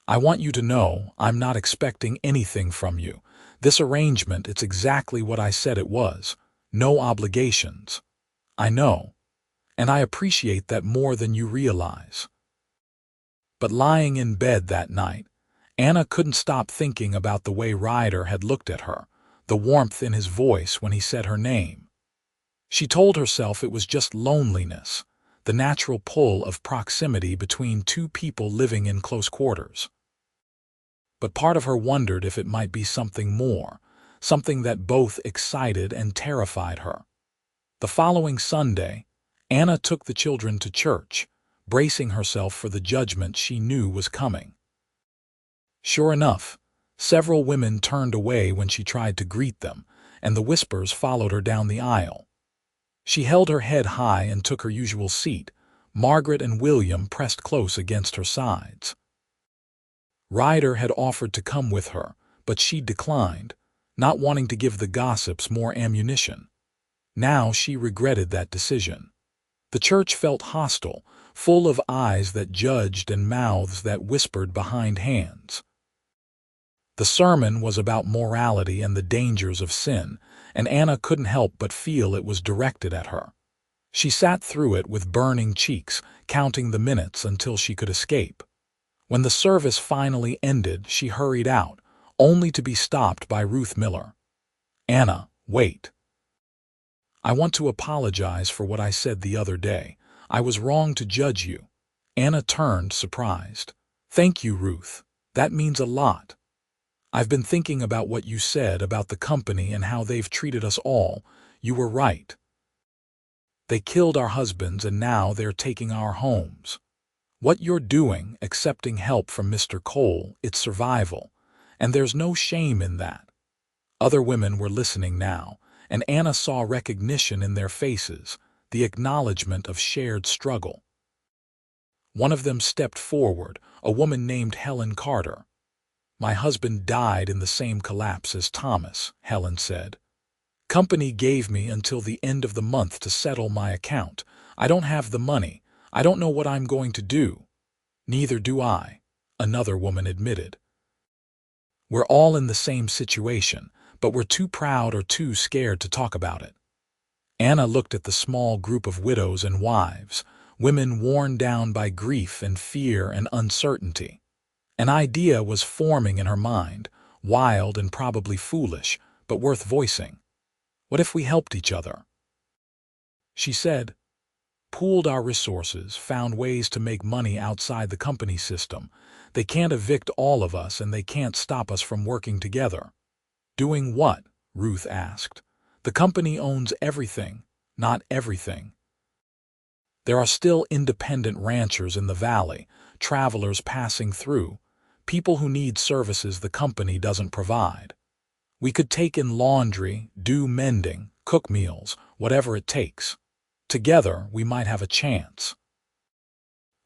I want you to know I'm not expecting anything from you. This arrangement, it's exactly what I said it was. No obligations. I know. And I appreciate that more than you realize. But lying in bed that night, Anna couldn't stop thinking about the way Ryder had looked at her, the warmth in his voice when he said her name. She told herself it was just loneliness, the natural pull of proximity between two people living in close quarters. But part of her wondered if it might be something more, something that both excited and terrified her. The following Sunday, Anna took the children to church, bracing herself for the judgment she knew was coming. Sure enough, several women turned away when she tried to greet them, and the whispers followed her down the aisle. She held her head high and took her usual seat. Margaret and William pressed close against her sides. Ryder had offered to come with her, but she declined, not wanting to give the gossips more ammunition. Now she regretted that decision. The church felt hostile, full of eyes that judged and mouths that whispered behind hands. The sermon was about morality and the dangers of sin, and Anna couldn't help but feel it was directed at her. She sat through it with burning cheeks, counting the minutes until she could escape. When the service finally ended, she hurried out, only to be stopped by Ruth Miller. Anna, wait. I want to apologize for what I said the other day. I was wrong to judge you. Anna turned, surprised. Thank you, Ruth. That means a lot. I've been thinking about what you said about the company and how they've treated us all. You were right. They killed our husbands and now they're taking our homes. What you're doing, accepting help from Mr. Cole, it's survival. And there's no shame in that. Other women were listening now, and Anna saw recognition in their faces, the acknowledgement of shared struggle. One of them stepped forward, a woman named Helen Carter. My husband died in the same collapse as Thomas, Helen said. Company gave me until the end of the month to settle my account. I don't have the money. I don't know what I'm going to do. Neither do I, another woman admitted. We're all in the same situation, but we're too proud or too scared to talk about it. Anna looked at the small group of widows and wives, women worn down by grief and fear and uncertainty. An idea was forming in her mind, wild and probably foolish, but worth voicing. What if we helped each other? She said, pooled our resources, found ways to make money outside the company system. They can't evict all of us and they can't stop us from working together. Doing what? Ruth asked. The company owns everything, not everything. There are still independent ranchers in the valley, travelers passing through, people who need services the company doesn't provide. We could take in laundry, do mending, cook meals, whatever it takes. Together, we might have a chance."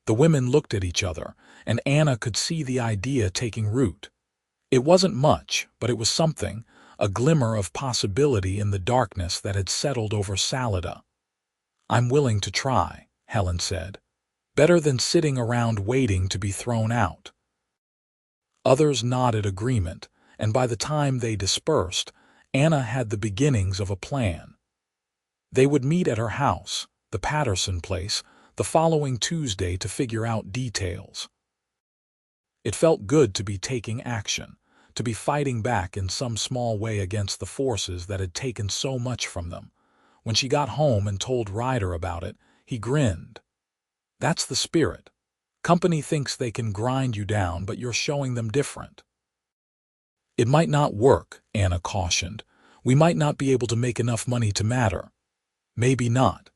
The women looked at each other, and Anna could see the idea taking root. It wasn't much, but it was something, a glimmer of possibility in the darkness that had settled over Salida. "I'm willing to try," Helen said. "Better than sitting around waiting to be thrown out." Others nodded agreement, and by the time they dispersed, Anna had the beginnings of a plan. They would meet at her house, the Patterson place, the following Tuesday to figure out details. It felt good to be taking action, to be fighting back in some small way against the forces that had taken so much from them. When she got home and told Ryder about it, he grinned. "That's the spirit. Company thinks they can grind you down, but you're showing them different." "It might not work," Anna cautioned. "We might not be able to make enough money to matter." "Maybe not.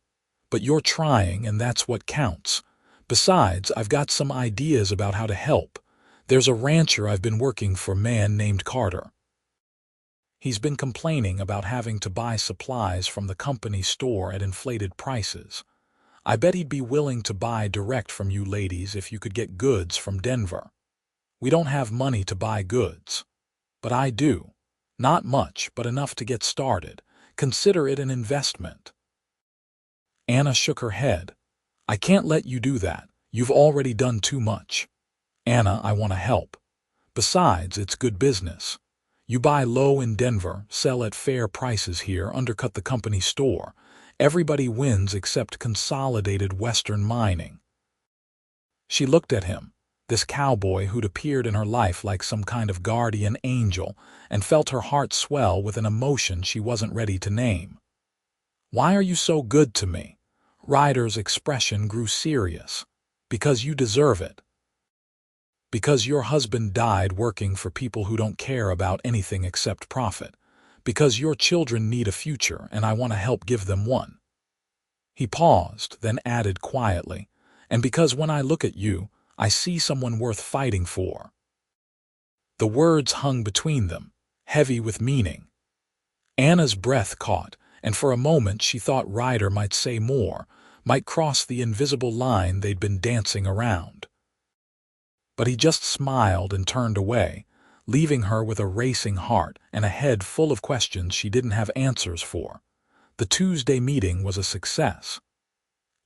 But you're trying, and that's what counts. Besides, I've got some ideas about how to help. There's a rancher I've been working for, a man named Carter. He's been complaining about having to buy supplies from the company store at inflated prices. I bet he'd be willing to buy direct from you ladies if you could get goods from Denver. We don't have money to buy goods. But I do. Not much, but enough to get started. Consider it an investment." Anna shook her head. "I can't let you do that. You've already done too much." "Anna, I want to help. Besides, it's good business. You buy low in Denver, sell at fair prices here, undercut the company store. Everybody wins except Consolidated Western Mining." She looked at him, this cowboy who'd appeared in her life like some kind of guardian angel, and felt her heart swell with an emotion she wasn't ready to name. "Why are you so good to me?" Ryder's expression grew serious. "Because you deserve it. Because your husband died working for people who don't care about anything except profit. Because your children need a future, and I want to help give them one." He paused, then added quietly, "And because when I look at you, I see someone worth fighting for." The words hung between them, heavy with meaning. Anna's breath caught, and for a moment she thought Ryder might say more, might cross the invisible line they'd been dancing around. But he just smiled and turned away, leaving her with a racing heart and a head full of questions she didn't have answers for. The Tuesday meeting was a success.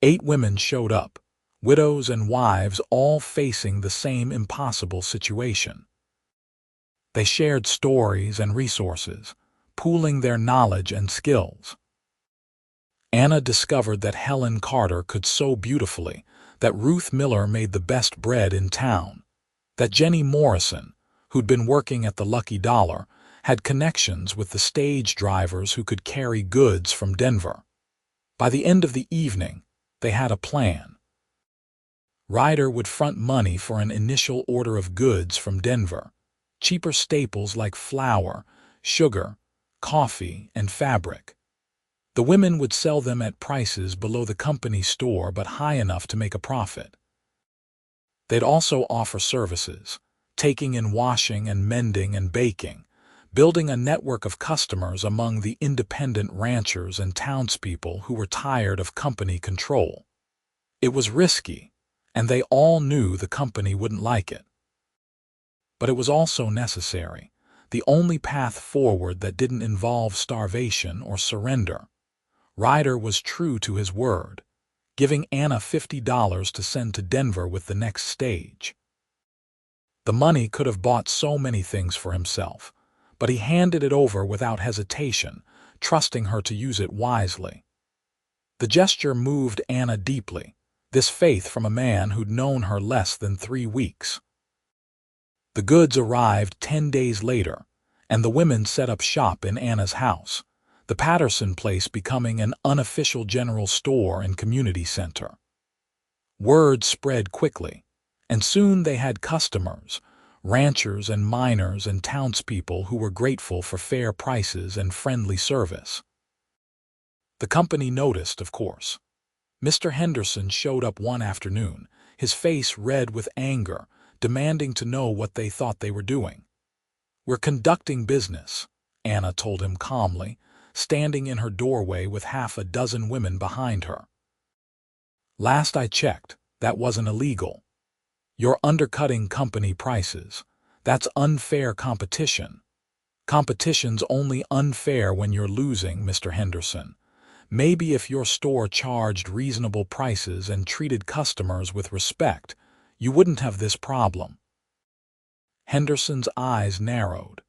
8 women showed up, widows and wives, all facing the same impossible situation. They shared stories and resources, pooling their knowledge and skills. Anna discovered that Helen Carter could sew beautifully, that Ruth Miller made the best bread in town, that Jenny Morrison, who'd been working at the Lucky Dollar, had connections with the stage drivers who could carry goods from Denver. By the end of the evening, they had a plan. Ryder would front money for an initial order of goods from Denver, cheaper staples like flour, sugar, coffee, and fabric. The women would sell them at prices below the company store but high enough to make a profit. They'd also offer services, taking in washing and mending and baking, building a network of customers among the independent ranchers and townspeople who were tired of company control. It was risky, and they all knew the company wouldn't like it. But it was also necessary, the only path forward that didn't involve starvation or surrender. Ryder was true to his word, giving Anna $50 to send to Denver with the next stage. The money could have bought so many things for himself, but he handed it over without hesitation, trusting her to use it wisely. The gesture moved Anna deeply, this faith from a man who'd known her less than 3 weeks. The goods arrived 10 days later, and the women set up shop in Anna's house, the Patterson place becoming an unofficial general store and community center. Word spread quickly, and soon they had customers, ranchers and miners and townspeople who were grateful for fair prices and friendly service. The company noticed, of course. Mr. Henderson showed up one afternoon, his face red with anger, demanding to know what they thought they were doing. "We're conducting business," Anna told him calmly, standing in her doorway with half a dozen women behind her. "Last I checked, that wasn't illegal. You're undercutting company prices. That's unfair competition." "Competition's only unfair when you're losing, Mr. Henderson. Maybe if your store charged reasonable prices and treated customers with respect, you wouldn't have this problem." Henderson's eyes narrowed.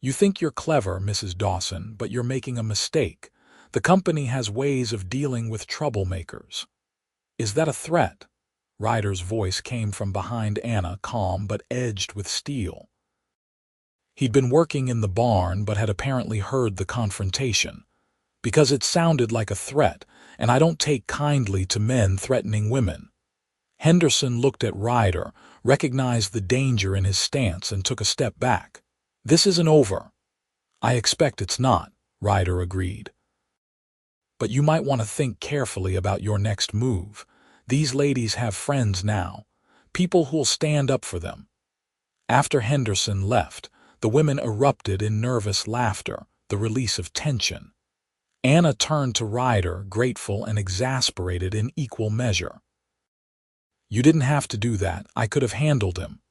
"You think you're clever, Mrs. Dawson, but you're making a mistake. The company has ways of dealing with troublemakers." "Is that a threat?" Ryder's voice came from behind Anna, calm but edged with steel. He'd been working in the barn but had apparently heard the confrontation. "Because it sounded like a threat, and I don't take kindly to men threatening women." Henderson looked at Ryder, recognized the danger in his stance, and took a step back. "This isn't over." "I expect it's not," Ryder agreed. "But you might want to think carefully about your next move. These ladies have friends now, people who'll stand up for them." After Henderson left, the women erupted in nervous laughter, the release of tension. Anna turned to Ryder, grateful and exasperated in equal measure. "You didn't have to do that. I could have handled him."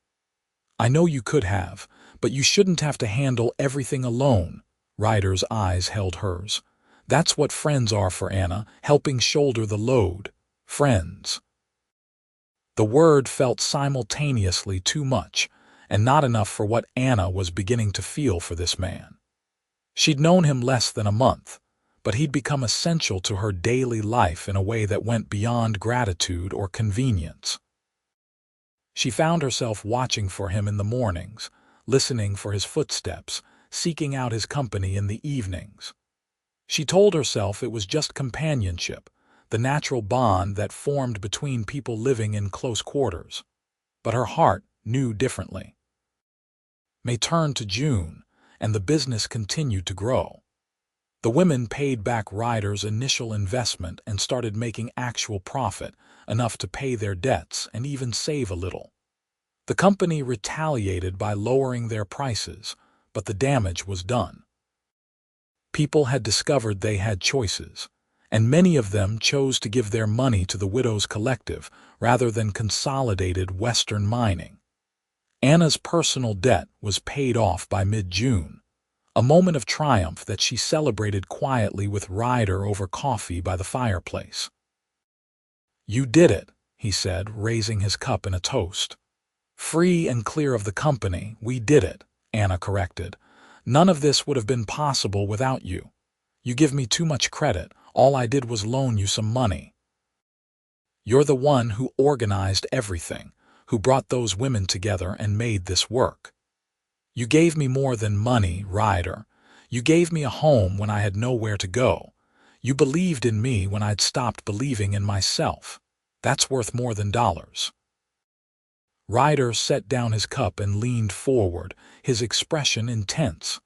"I know you could have, but you shouldn't have to handle everything alone." Ryder's eyes held hers. "That's what friends are for, Anna, helping shoulder the load. Friends." The word felt simultaneously too much, and not enough for what Anna was beginning to feel for this man. She'd known him less than a month, but he'd become essential to her daily life in a way that went beyond gratitude or convenience. She found herself watching for him in the mornings, listening for his footsteps, seeking out his company in the evenings. She told herself it was just companionship, the natural bond that formed between people living in close quarters. But her heart knew differently. May turned to June, and the business continued to grow. The women paid back Ryder's initial investment and started making actual profit, enough to pay their debts and even save a little. The company retaliated by lowering their prices, but the damage was done. People had discovered they had choices, and many of them chose to give their money to the Widows Collective rather than Consolidated Western Mining. Anna's personal debt was paid off by mid-June, a moment of triumph that she celebrated quietly with Ryder over coffee by the fireplace. "You did it," he said, raising his cup in a toast. "Free and clear of the company, we did it," Anna corrected. "None of this would have been possible without you. You give me too much credit. All I did was loan you some money. You're the one who organized everything, who brought those women together and made this work. You gave me more than money, Ryder. You gave me a home when I had nowhere to go. You believed in me when I'd stopped believing in myself. That's worth more than dollars." Ryder set down his cup and leaned forward, his expression intense.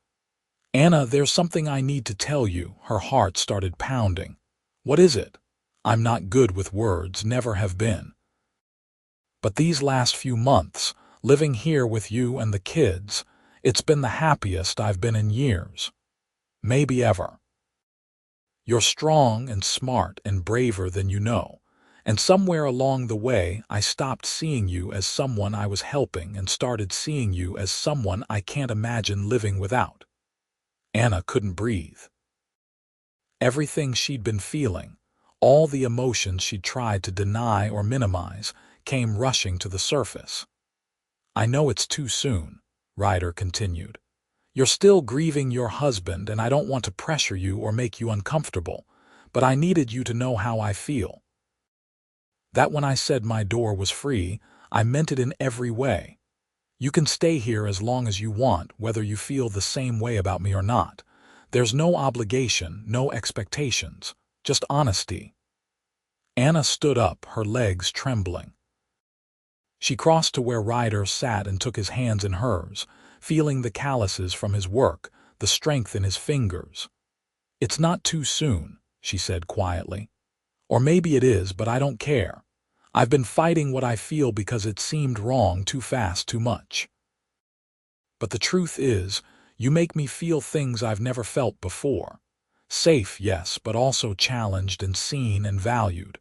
"Anna, there's something I need to tell you." Her heart started pounding. "What is it?" "I'm not good with words, never have been. But these last few months, living here with you and the kids, it's been the happiest I've been in years. Maybe ever. You're strong and smart and braver than you know, and somewhere along the way I stopped seeing you as someone I was helping and started seeing you as someone I can't imagine living without." Anna couldn't breathe. Everything she'd been feeling, all the emotions she'd tried to deny or minimize, came rushing to the surface. "I know it's too soon," Ryder continued. "You're still grieving your husband, and I don't want to pressure you or make you uncomfortable, but I needed you to know how I feel. That when I said my door was free, I meant it in every way. You can stay here as long as you want, whether you feel the same way about me or not. There's no obligation, no expectations, just honesty." Anna stood up, her legs trembling. She crossed to where Ryder sat and took his hands in hers, feeling the calluses from his work, the strength in his fingers. "It's not too soon," she said quietly. "Or maybe it is, but I don't care. I've been fighting what I feel because it seemed wrong too fast too much. But the truth is, you make me feel things I've never felt before. Safe, yes, but also challenged and seen and valued.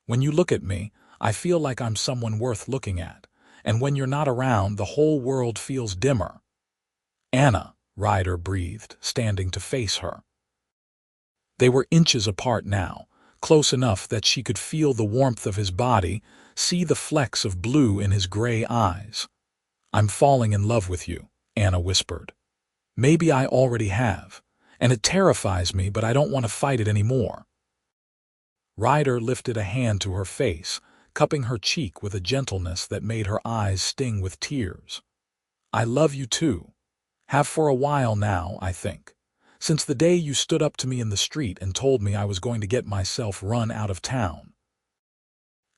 When you look at me, I feel like I'm someone worth looking at, and when you're not around, the whole world feels dimmer. Anna, Ryder breathed, standing to face her. They were inches apart now, close enough that she could feel the warmth of his body, see the flecks of blue in his gray eyes. "I'm falling in love with you," Anna whispered. "Maybe I already have, and it terrifies me, but I don't want to fight it anymore." Ryder lifted a hand to her face, cupping her cheek with a gentleness that made her eyes sting with tears. "I love you too. Have for a while now, I think. Since the day you stood up to me in the street and told me I was going to get myself run out of town."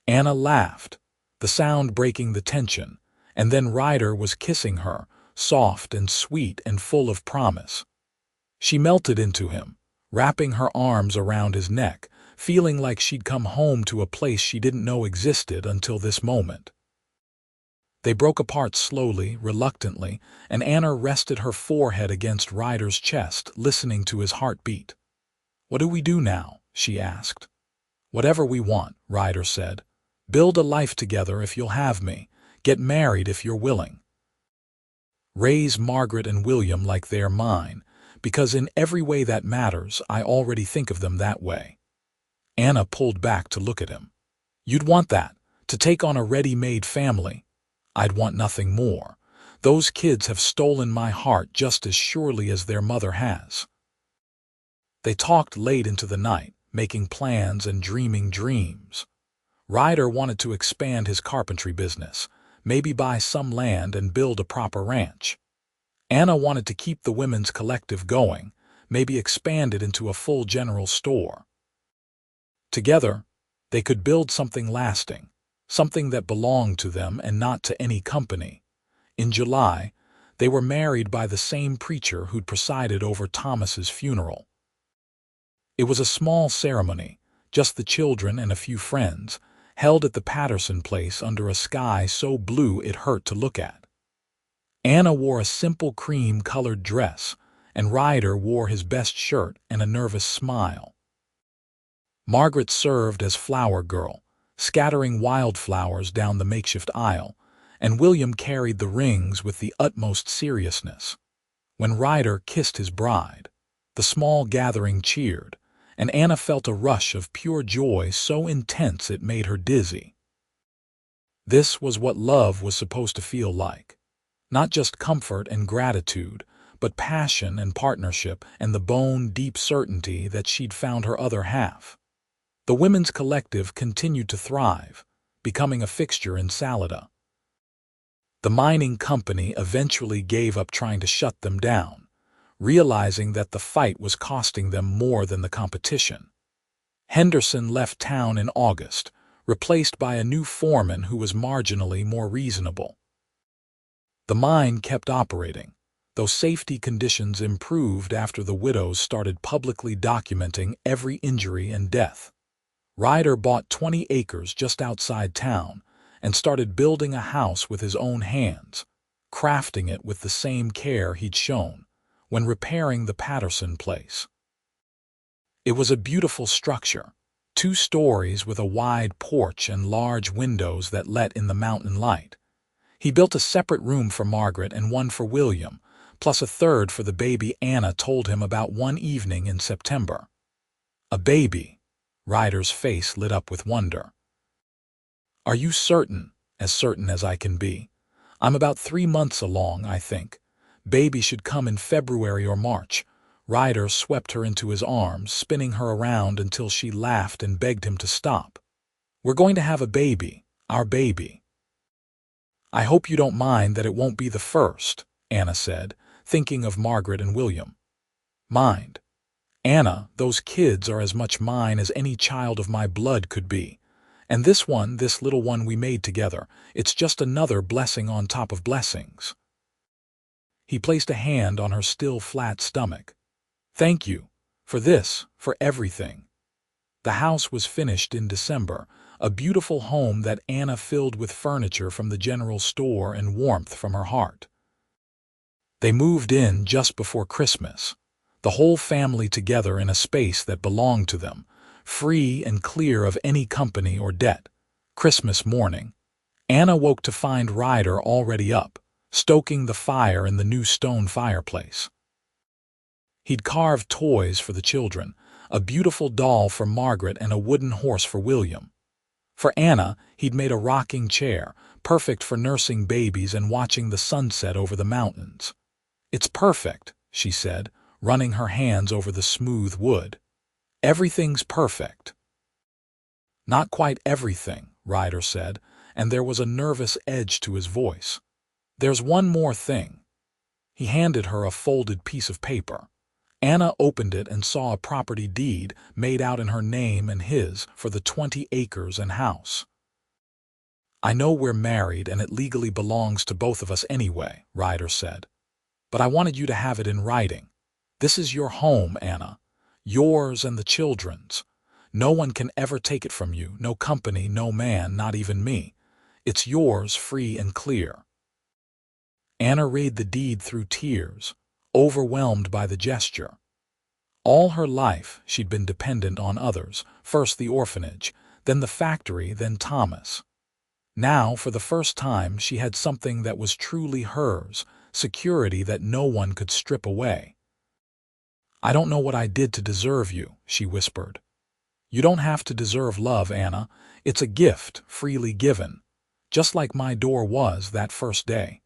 Anna laughed, the sound breaking the tension, and then Ryder was kissing her, soft and sweet and full of promise. She melted into him, wrapping her arms around his neck, feeling like she'd come home to a place she didn't know existed until this moment. They broke apart slowly, reluctantly, and Anna rested her forehead against Ryder's chest, listening to his heartbeat. "What do we do now?" she asked. "Whatever we want," Ryder said. "Build a life together if you'll have me. Get married if you're willing. Raise Margaret and William like they're mine, because in every way that matters, I already think of them that way." Anna pulled back to look at him. "You'd want that, to take on a ready-made family. I'd want nothing more. Those kids have stolen my heart just as surely as their mother has." They talked late into the night, making plans and dreaming dreams. Ryder wanted to expand his carpentry business, maybe buy some land and build a proper ranch. Anna wanted to keep the women's collective going, maybe expand it into a full general store. Together, they could build something lasting, something that belonged to them and not to any company. In July, they were married by the same preacher who'd presided over Thomas's funeral. It was a small ceremony, just the children and a few friends, held at the Patterson place under a sky so blue it hurt to look at. Anna wore a simple cream-colored dress, and Ryder wore his best shirt and a nervous smile. Margaret served as flower girl, scattering wildflowers down the makeshift aisle, and William carried the rings with the utmost seriousness. When Ryder kissed his bride, the small gathering cheered, and Anna felt a rush of pure joy so intense it made her dizzy. This was what love was supposed to feel like. Not just comfort and gratitude, but passion and partnership and the bone-deep certainty that she'd found her other half. The women's collective continued to thrive, becoming a fixture in Salida. The mining company eventually gave up trying to shut them down, realizing that the fight was costing them more than the competition. Henderson left town in August, replaced by a new foreman who was marginally more reasonable. The mine kept operating, though safety conditions improved after the widows started publicly documenting every injury and death. Ryder bought 20 acres just outside town and started building a house with his own hands, crafting it with the same care he'd shown when repairing the Patterson place. It was a beautiful structure, 2 stories with a wide porch and large windows that let in the mountain light. He built a separate room for Margaret and one for William, plus a third for the baby Anna told him about one evening in September. A baby. Ryder's face lit up with wonder. "Are you certain?" "As certain as I can be. I'm about 3 months along, I think. Baby should come in February or March." Ryder swept her into his arms, spinning her around until she laughed and begged him to stop. "We're going to have a baby, our baby." "I hope you don't mind that it won't be the first," Anna said, thinking of Margaret and William. "Mind? Anna, those kids are as much mine as any child of my blood could be. And this little one we made together, it's just another blessing on top of blessings." He placed a hand on her still flat stomach. "Thank you. For this, for everything." The house was finished in December, a beautiful home that Anna filled with furniture from the general store and warmth from her heart. They moved in just before Christmas, the whole family together in a space that belonged to them, free and clear of any company or debt. Christmas morning, Anna woke to find Ryder already up, stoking the fire in the new stone fireplace. He'd carved toys for the children, a beautiful doll for Margaret and a wooden horse for William. For Anna, he'd made a rocking chair, perfect for nursing babies and watching the sunset over the mountains. "It's perfect," she said, running her hands over the smooth wood. "Everything's perfect." "Not quite everything," Ryder said, and there was a nervous edge to his voice. "There's one more thing." He handed her a folded piece of paper. Anna opened it and saw a property deed made out in her name and his for the 20 acres and house. "I know we're married and it legally belongs to both of us anyway," Ryder said. "But I wanted you to have it in writing. This is your home, Anna. Yours and the children's. No one can ever take it from you, no company, no man, not even me. It's yours free and clear." Anna read the deed through tears, overwhelmed by the gesture. All her life she'd been dependent on others, first the orphanage, then the factory, then Thomas. Now, for the first time, she had something that was truly hers, security that no one could strip away. "I don't know what I did to deserve you," she whispered. "You don't have to deserve love, Anna. It's a gift, freely given, just like my door was that first day."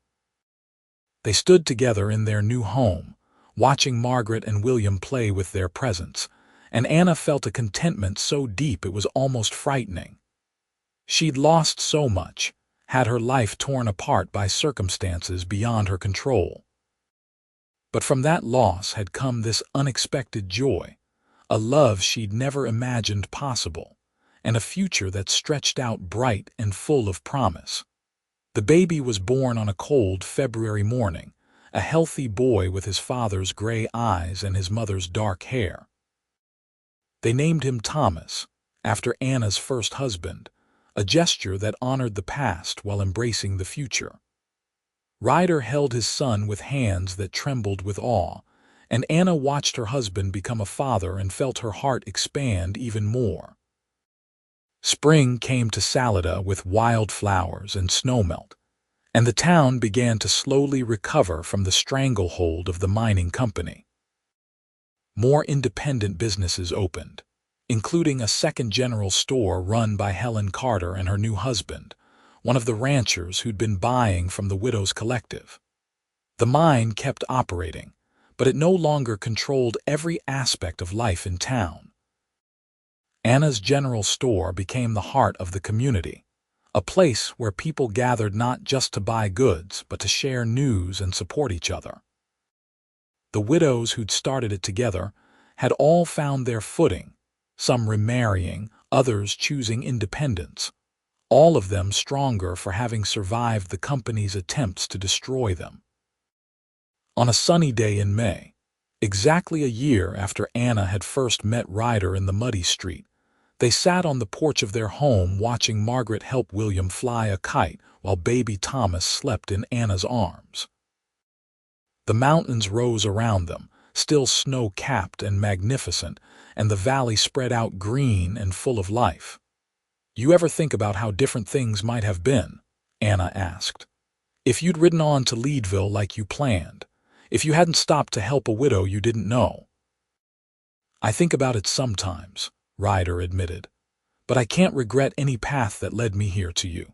They stood together in their new home, watching Margaret and William play with their presents, and Anna felt a contentment so deep it was almost frightening. She'd lost so much, had her life torn apart by circumstances beyond her control. But from that loss had come this unexpected joy, a love she'd never imagined possible, and a future that stretched out bright and full of promise. The baby was born on a cold February morning, a healthy boy with his father's gray eyes and his mother's dark hair. They named him Thomas, after Anna's first husband, a gesture that honored the past while embracing the future. Ryder held his son with hands that trembled with awe, and Anna watched her husband become a father and felt her heart expand even more. Spring came to Salida with wildflowers and snowmelt, and the town began to slowly recover from the stranglehold of the mining company. More independent businesses opened, including a second general store run by Helen Carter and her new husband, one of the ranchers who'd been buying from the Widows Collective. The mine kept operating, but it no longer controlled every aspect of life in town. Anna's general store became the heart of the community, a place where people gathered not just to buy goods, but to share news and support each other. The widows who'd started it together had all found their footing, some remarrying, others choosing independence, all of them stronger for having survived the company's attempts to destroy them. On a sunny day in May, exactly a year after Anna had first met Ryder in the muddy street, they sat on the porch of their home watching Margaret help William fly a kite while baby Thomas slept in Anna's arms. The mountains rose around them, still snow-capped and magnificent, and the valley spread out green and full of life. "You ever think about how different things might have been?" Anna asked. "If you'd ridden on to Leadville like you planned, if you hadn't stopped to help a widow you didn't know?" "I think about it sometimes," Ryder admitted, "but I can't regret any path that led me here to you.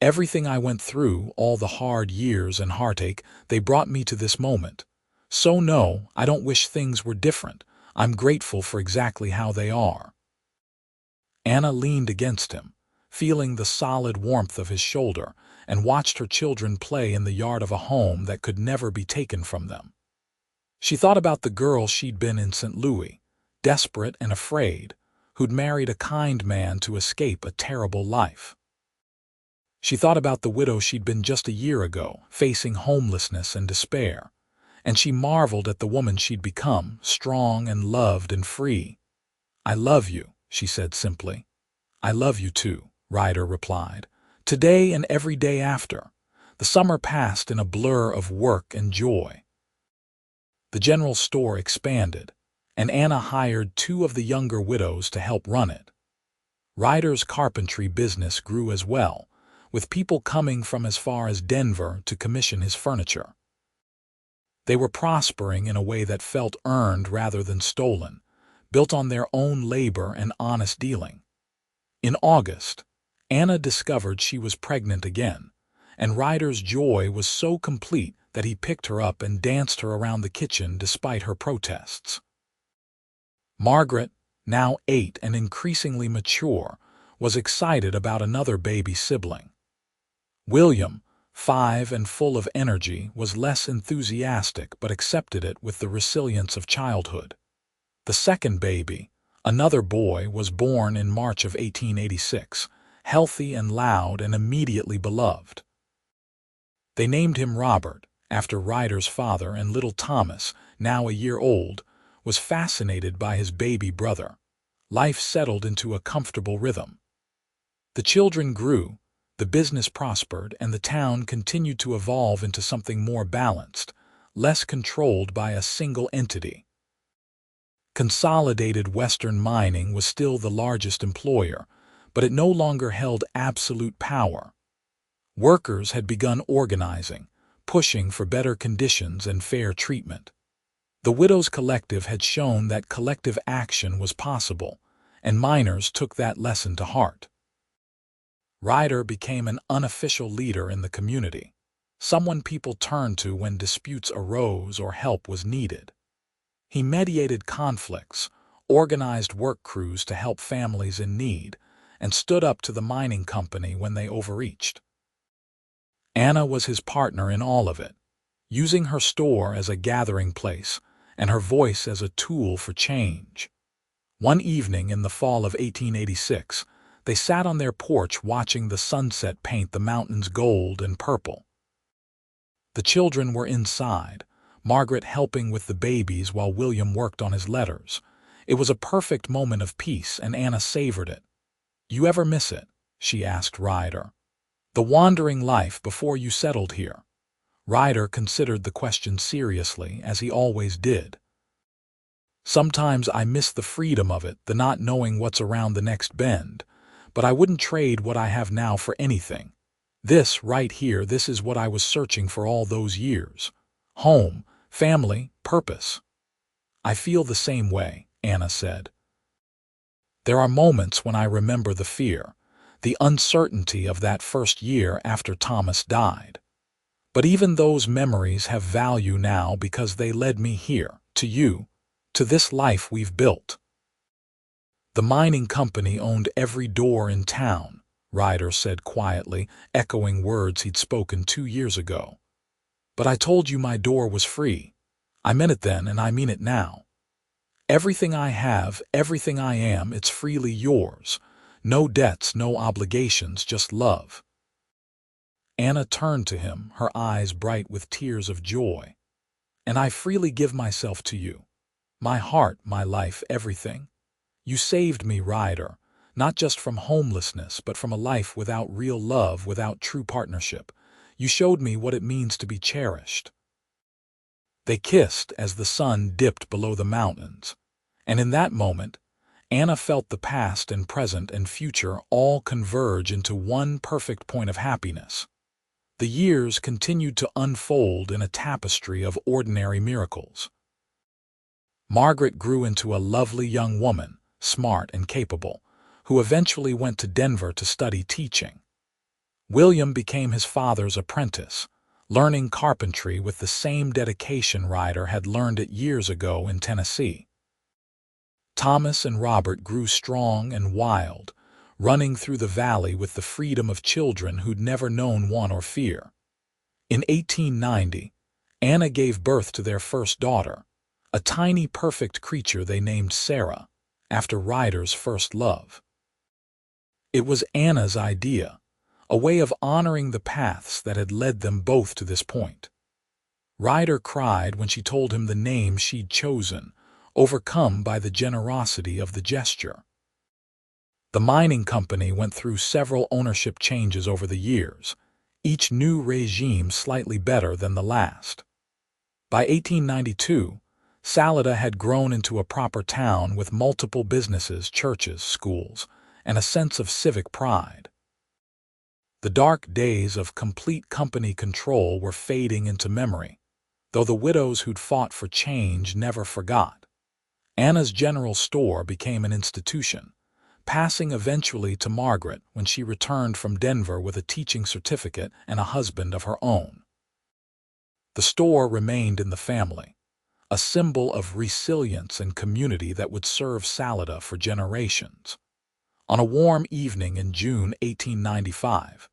Everything I went through, all the hard years and heartache, they brought me to this moment. So no, I don't wish things were different. I'm grateful for exactly how they are." Anna leaned against him, feeling the solid warmth of his shoulder, and watched her children play in the yard of a home that could never be taken from them. She thought about the girl she'd been in St. Louis, desperate and afraid, who'd married a kind man to escape a terrible life. She thought about the widow she'd been just a year ago, facing homelessness and despair, and she marveled at the woman she'd become, strong and loved and free. "I love you," she said simply. "I love you too," Ryder replied. "Today and every day after." The summer passed in a blur of work and joy. The general store expanded, and Anna hired 2 of the younger widows to help run it. Ryder's carpentry business grew as well, with people coming from as far as Denver to commission his furniture. They were prospering in a way that felt earned rather than stolen, built on their own labor and honest dealing. In August, Anna discovered she was pregnant again, and Ryder's joy was so complete that he picked her up and danced her around the kitchen despite her protests. Margaret, now 8 and increasingly mature, was excited about another baby sibling. William, 5 and full of energy, was less enthusiastic but accepted it with the resilience of childhood. The second baby, another boy, was born in March of 1886, healthy and loud and immediately beloved. They named him Robert, after Ryder's father, and little Thomas, now a year old, was fascinated by his baby brother. Life settled into a comfortable rhythm. The children grew, the business prospered, and the town continued to evolve into something more balanced, less controlled by a single entity. Consolidated Western Mining was still the largest employer, but it no longer held absolute power. Workers had begun organizing, pushing for better conditions and fair treatment. The Widows' Collective had shown that collective action was possible, and miners took that lesson to heart. Ryder became an unofficial leader in the community, someone people turned to when disputes arose or help was needed. He mediated conflicts, organized work crews to help families in need, and stood up to the mining company when they overreached. Anna was his partner in all of it, using her store as a gathering place and her voice as a tool for change. One evening in the fall of 1886, they sat on their porch watching the sunset paint the mountains gold and purple. The children were inside, Margaret helping with the babies while William worked on his letters. It was a perfect moment of peace, and Anna savored it. "You ever miss it?" she asked Ryder. "The wandering life before you settled here?" Ryder considered the question seriously, as he always did. "Sometimes I miss the freedom of it, the not knowing what's around the next bend, but I wouldn't trade what I have now for anything. This, right here, this is what I was searching for all those years. Home, family, purpose." "I feel the same way," Anna said. "There are moments when I remember the fear, the uncertainty of that first year after Thomas died. But even those memories have value now because they led me here, to you, to this life we've built." "The mining company owned every door in town," Ryder said quietly, echoing words he'd spoken 2 years ago. "But I told you my door was free. I meant it then, and I mean it now. Everything I have, everything I am, it's freely yours. No debts, no obligations, just love." Anna turned to him, her eyes bright with tears of joy. "And I freely give myself to you. My heart, my life, everything. You saved me, Ryder, not just from homelessness, but from a life without real love, without true partnership. You showed me what it means to be cherished." They kissed as the sun dipped below the mountains, and in that moment, Anna felt the past and present and future all converge into one perfect point of happiness. The years continued to unfold in a tapestry of ordinary miracles. Margaret grew into a lovely young woman, smart and capable, who eventually went to Denver to study teaching. William became his father's apprentice, learning carpentry with the same dedication Ryder had learned it years ago in Tennessee. Thomas and Robert grew strong and wild, running through the valley with the freedom of children who'd never known want or fear. In 1890, Anna gave birth to their first daughter, a tiny perfect creature they named Sarah, after Ryder's first love. It was Anna's idea, a way of honoring the paths that had led them both to this point. Ryder cried when she told him the name she'd chosen, overcome by the generosity of the gesture. The mining company went through several ownership changes over the years, each new regime slightly better than the last. By 1892, Salida had grown into a proper town with multiple businesses, churches, schools, and a sense of civic pride. The dark days of complete company control were fading into memory, though the widows who'd fought for change never forgot. Anna's general store became an institution, passing eventually to Margaret when she returned from Denver with a teaching certificate and a husband of her own. The store remained in the family, a symbol of resilience and community that would serve Salida for generations. On a warm evening in June 1895,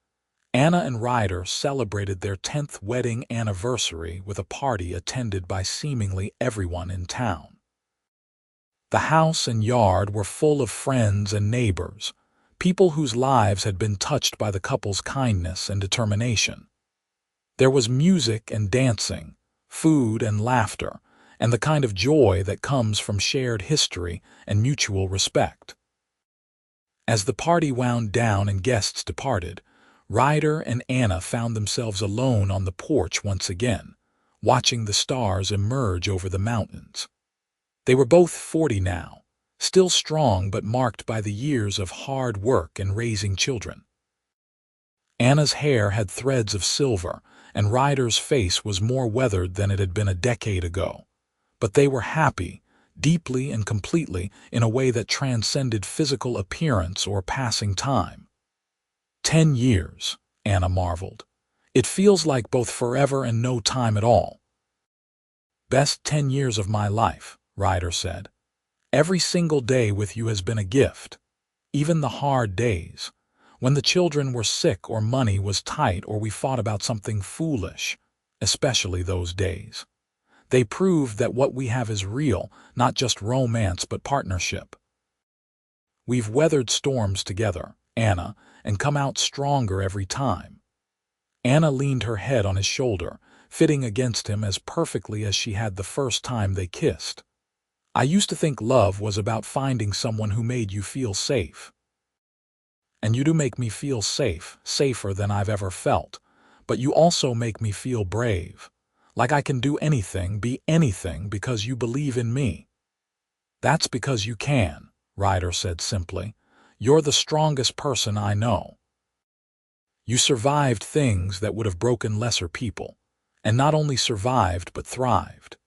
Anna and Ryder celebrated their 10th wedding anniversary with a party attended by seemingly everyone in town. The house and yard were full of friends and neighbors, people whose lives had been touched by the couple's kindness and determination. There was music and dancing, food and laughter, and the kind of joy that comes from shared history and mutual respect. As the party wound down and guests departed, Ryder and Anna found themselves alone on the porch once again, watching the stars emerge over the mountains. They were both 40 now, still strong but marked by the years of hard work and raising children. Anna's hair had threads of silver, and Ryder's face was more weathered than it had been a decade ago. But they were happy, deeply and completely, in a way that transcended physical appearance or passing time. 10 years, Anna marveled. It feels like both forever and no time at all. Best 10 years of my life, Ryder said. Every single day with you has been a gift. Even the hard days, when the children were sick or money was tight or we fought about something foolish, especially those days. They proved that what we have is real, not just romance but partnership. We've weathered storms together, Anna, and come out stronger every time. Anna leaned her head on his shoulder, fitting against him as perfectly as she had the first time they kissed. I used to think love was about finding someone who made you feel safe. And you do make me feel safe, safer than I've ever felt, but you also make me feel brave, like I can do anything, be anything because you believe in me. That's because you can, Ryder said simply. You're the strongest person I know. You survived things that would have broken lesser people, and not only survived but thrived.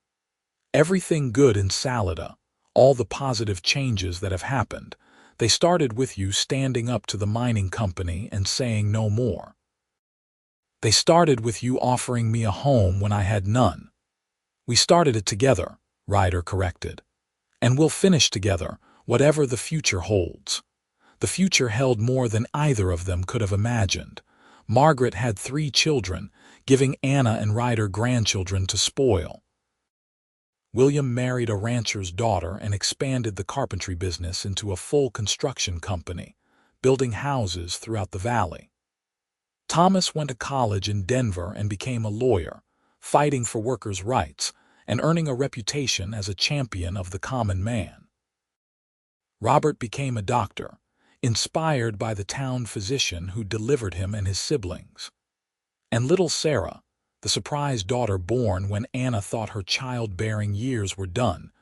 Everything good in Salida, all the positive changes that have happened, they started with you standing up to the mining company and saying no more. They started with you offering me a home when I had none. We started it together, Ryder corrected. And we'll finish together, whatever the future holds. The future held more than either of them could have imagined. Margaret had 3 children, giving Anna and Ryder grandchildren to spoil. William married a rancher's daughter and expanded the carpentry business into a full construction company, building houses throughout the valley. Thomas went to college in Denver and became a lawyer, fighting for workers' rights and earning a reputation as a champion of the common man. Robert became a doctor, inspired by the town physician who delivered him and his siblings. And little Sarah, the surprise daughter born when Anna thought her childbearing years were done,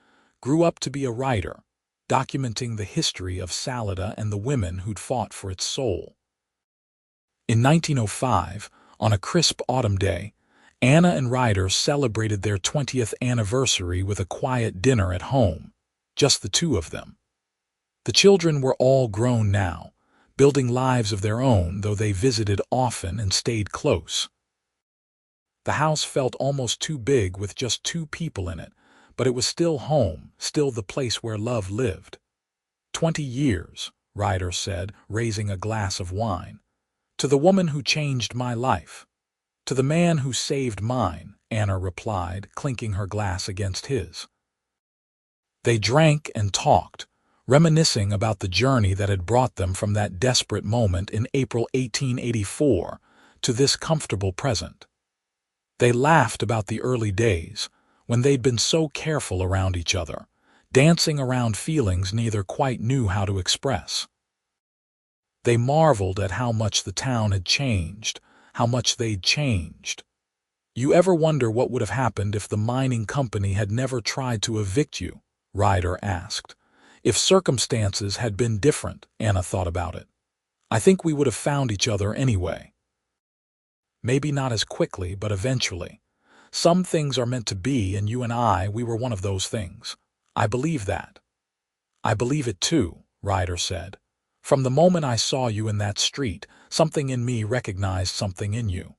grew up to be a writer, documenting the history of Salida and the women who'd fought for its soul. In 1905, on a crisp autumn day, Anna and Ryder celebrated their 20th anniversary with a quiet dinner at home, just the two of them. The children were all grown now, building lives of their own, though they visited often and stayed close. The house felt almost too big with just 2 people in it, but it was still home, still the place where love lived. 20 years, Ryder said, raising a glass of wine. To the woman who changed my life. To the man who saved mine, Anna replied, clinking her glass against his. They drank and talked, reminiscing about the journey that had brought them from that desperate moment in April 1884 to this comfortable present. They laughed about the early days, when they'd been so careful around each other, dancing around feelings neither quite knew how to express. They marveled at how much the town had changed, how much they'd changed. "You ever wonder what would have happened if the mining company had never tried to evict you?" Ryder asked. "If circumstances had been different," Anna thought about it. "I think we would have found each other anyway. Maybe not as quickly, but eventually. Some things are meant to be, and you and I, we were one of those things. I believe that." "I believe it too," Ryder said. "From the moment I saw you in that street, something in me recognized something in you.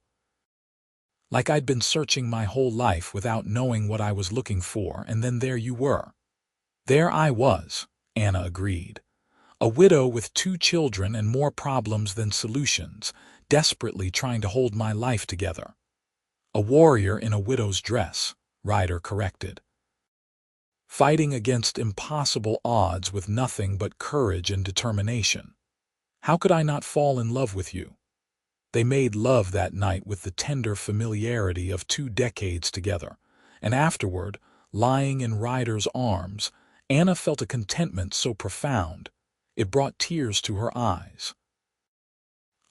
Like I'd been searching my whole life without knowing what I was looking for, and then there you were." "There I was," Anna agreed. "A widow with 2 children and more problems than solutions, desperately trying to hold my life together." "A warrior in a widow's dress," Ryder corrected. "Fighting against impossible odds with nothing but courage and determination. How could I not fall in love with you?" They made love that night with the tender familiarity of 2 decades together, and afterward, lying in Ryder's arms, Anna felt a contentment so profound, it brought tears to her eyes.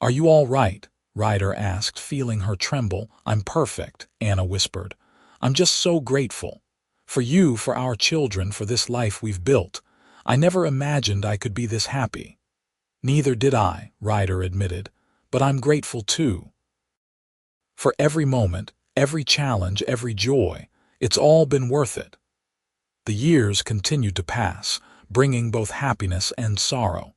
"Are you all right?" Ryder asked, feeling her tremble. "I'm perfect," Anna whispered. "I'm just so grateful. For you, for our children, for this life we've built. I never imagined I could be this happy." "Neither did I," Ryder admitted, "but I'm grateful too. For every moment, every challenge, every joy, it's all been worth it." The years continued to pass, bringing both happiness and sorrow.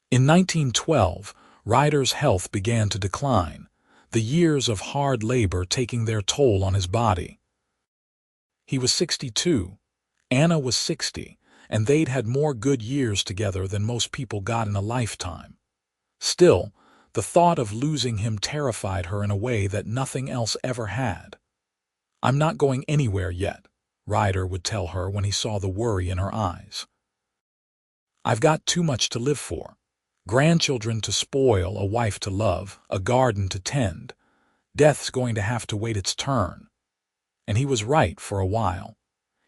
In 1912, Ryder's health began to decline, the years of hard labor taking their toll on his body. He was 62, Anna was 60, and they'd had more good years together than most people got in a lifetime. Still, the thought of losing him terrified her in a way that nothing else ever had. "I'm not going anywhere yet," Ryder would tell her when he saw the worry in her eyes. "I've got too much to live for. Grandchildren to spoil, a wife to love, a garden to tend. Death's going to have to wait its turn." And he was right for a while.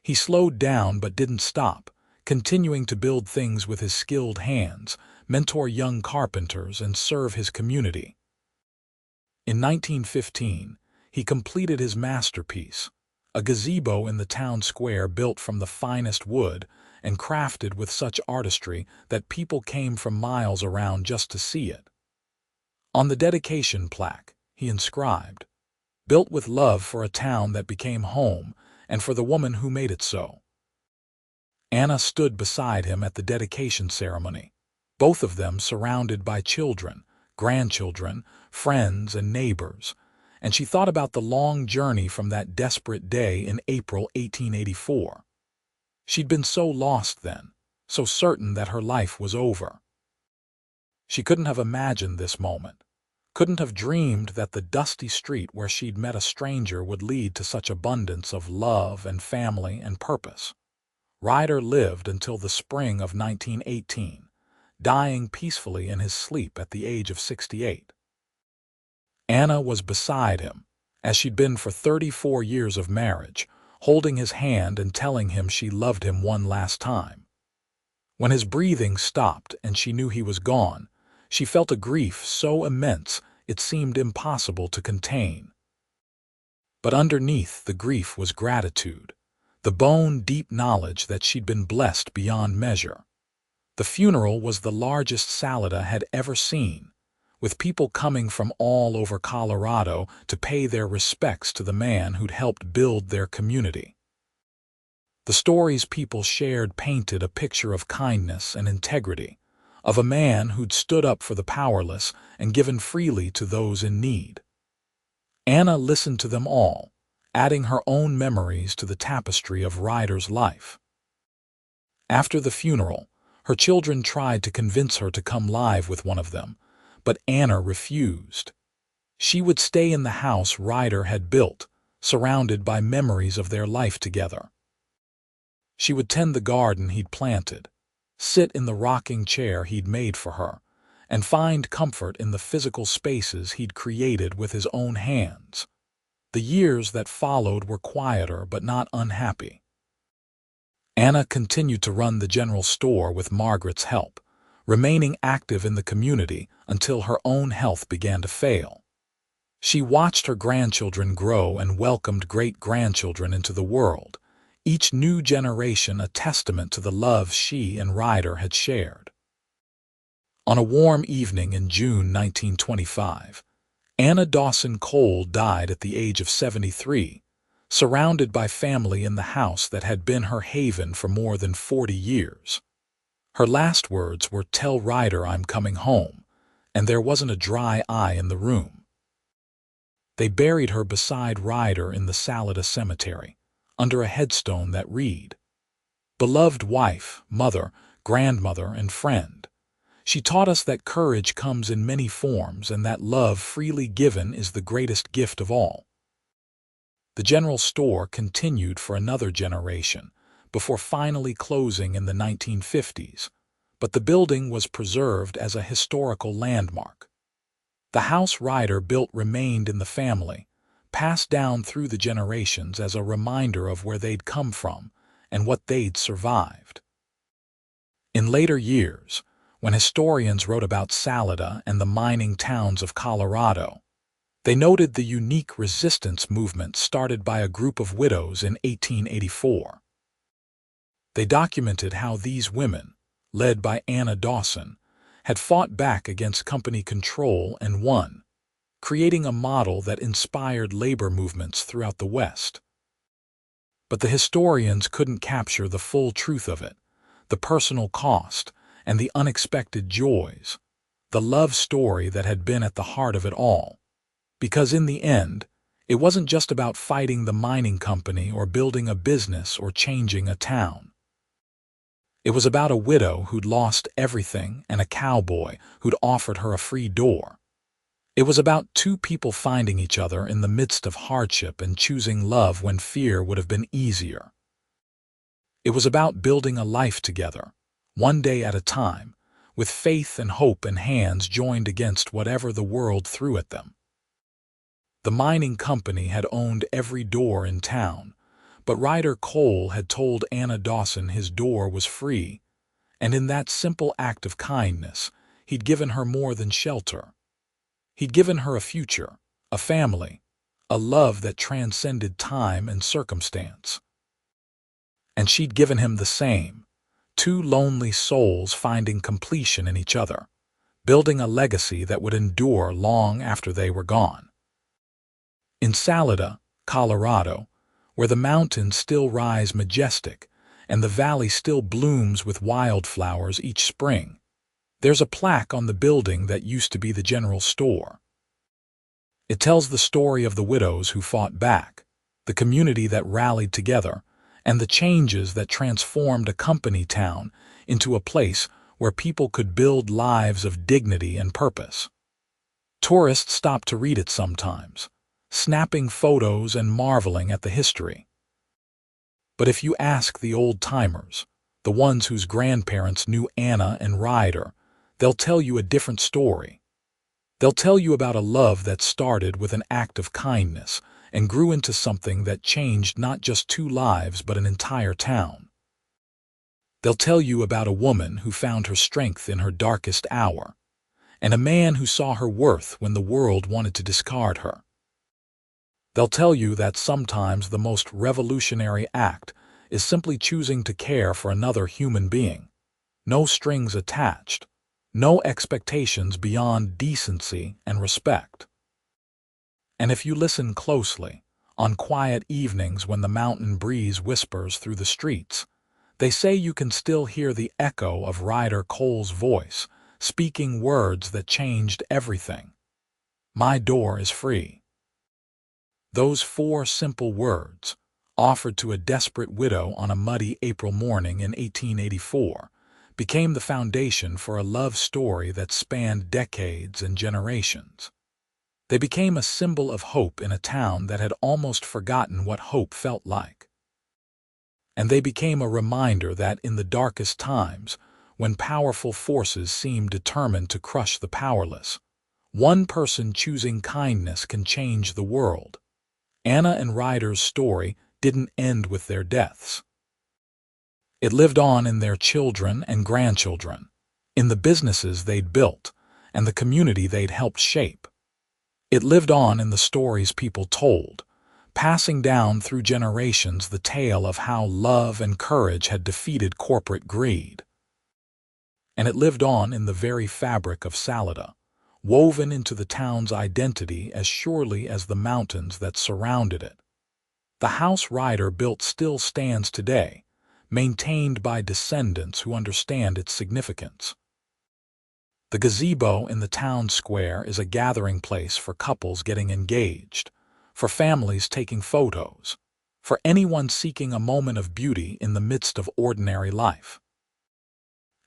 He slowed down but didn't stop, continuing to build things with his skilled hands, mentor young carpenters, and serve his community. In 1915, he completed his masterpiece, a gazebo in the town square built from the finest wood and crafted with such artistry that people came from miles around just to see it. On the dedication plaque, he inscribed, "Built with love for a town that became home and for the woman who made it so." Anna stood beside him at the dedication ceremony, both of them surrounded by children, grandchildren, friends, and neighbors, and she thought about the long journey from that desperate day in April 1884. She'd been so lost then, so certain that her life was over. She couldn't have imagined this moment, couldn't have dreamed that the dusty street where she'd met a stranger would lead to such abundance of love and family and purpose. Ryder lived until the spring of 1918, dying peacefully in his sleep at the age of 68. Anna was beside him, as she'd been for 34 years of marriage, holding his hand and telling him she loved him one last time. When his breathing stopped and she knew he was gone, she felt a grief so immense it seemed impossible to contain. But underneath the grief was gratitude, the bone-deep knowledge that she'd been blessed beyond measure. The funeral was the largest Salida had ever seen, with people coming from all over Colorado to pay their respects to the man who'd helped build their community. The stories people shared painted a picture of kindness and integrity, of a man who'd stood up for the powerless and given freely to those in need. Anna listened to them all, adding her own memories to the tapestry of Ryder's life. After the funeral, her children tried to convince her to come live with one of them, but Anna refused. She would stay in the house Ryder had built, surrounded by memories of their life together. She would tend the garden he'd planted, sit in the rocking chair he'd made for her, and find comfort in the physical spaces he'd created with his own hands. The years that followed were quieter but not unhappy. Anna continued to run the general store with Margaret's help, remaining active in the community until her own health began to fail. She watched her grandchildren grow and welcomed great-grandchildren into the world, each new generation a testament to the love she and Ryder had shared. On a warm evening in June 1925, Anna Dawson Cole died at the age of 73, surrounded by family in the house that had been her haven for more than 40 years. Her last words were, "Tell Ryder I'm coming home," and there wasn't a dry eye in the room. They buried her beside Ryder in the Salida Cemetery, under a headstone that read, "Beloved wife, mother, grandmother, and friend. She taught us that courage comes in many forms and that love freely given is the greatest gift of all." The general store continued for another generation before finally closing in the 1950s, but the building was preserved as a historical landmark. The house Ryder built remained in the family, passed down through the generations as a reminder of where they'd come from and what they'd survived. In later years, when historians wrote about Salida and the mining towns of Colorado, they noted the unique resistance movement started by a group of widows in 1884. They documented how these women, led by Anna Dawson, had fought back against company control and won, creating a model that inspired labor movements throughout the West. But the historians couldn't capture the full truth of it, the personal cost, and the unexpected joys, the love story that had been at the heart of it all. Because in the end, it wasn't just about fighting the mining company or building a business or changing a town. It was about a widow who'd lost everything and a cowboy who'd offered her a free door. It was about two people finding each other in the midst of hardship and choosing love when fear would have been easier. It was about building a life together, one day at a time, with faith and hope in hands joined against whatever the world threw at them. The mining company had owned every door in town, but Ryder Cole had told Anna Dawson his door was free, and in that simple act of kindness, he'd given her more than shelter. He'd given her a future, a family, a love that transcended time and circumstance. And she'd given him the same, two lonely souls finding completion in each other, building a legacy that would endure long after they were gone. In Salida, Colorado, where the mountains still rise majestic and the valley still blooms with wildflowers each spring, there's a plaque on the building that used to be the general store. It tells the story of the widows who fought back, the community that rallied together, and the changes that transformed a company town into a place where people could build lives of dignity and purpose. Tourists stop to read it sometimes, snapping photos and marveling at the history. But if you ask the old-timers, the ones whose grandparents knew Anna and Ryder, they'll tell you a different story. They'll tell you about a love that started with an act of kindness and grew into something that changed not just two lives but an entire town. They'll tell you about a woman who found her strength in her darkest hour, and a man who saw her worth when the world wanted to discard her. They'll tell you that sometimes the most revolutionary act is simply choosing to care for another human being. No strings attached, no expectations beyond decency and respect. And if you listen closely, on quiet evenings when the mountain breeze whispers through the streets, they say you can still hear the echo of Ryder Cole's voice, speaking words that changed everything. "My door is free." Those 4 simple words, offered to a desperate widow on a muddy April morning in 1884, became the foundation for a love story that spanned decades and generations. They became a symbol of hope in a town that had almost forgotten what hope felt like. And they became a reminder that in the darkest times, when powerful forces seem determined to crush the powerless, one person choosing kindness can change the world. Anna and Ryder's story didn't end with their deaths. It lived on in their children and grandchildren, in the businesses they'd built, and the community they'd helped shape. It lived on in the stories people told, passing down through generations the tale of how love and courage had defeated corporate greed. And it lived on in the very fabric of Salida, woven into the town's identity as surely as the mountains that surrounded it. The house Ryder built still stands today, maintained by descendants who understand its significance. The gazebo in the town square is a gathering place for couples getting engaged, for families taking photos, for anyone seeking a moment of beauty in the midst of ordinary life.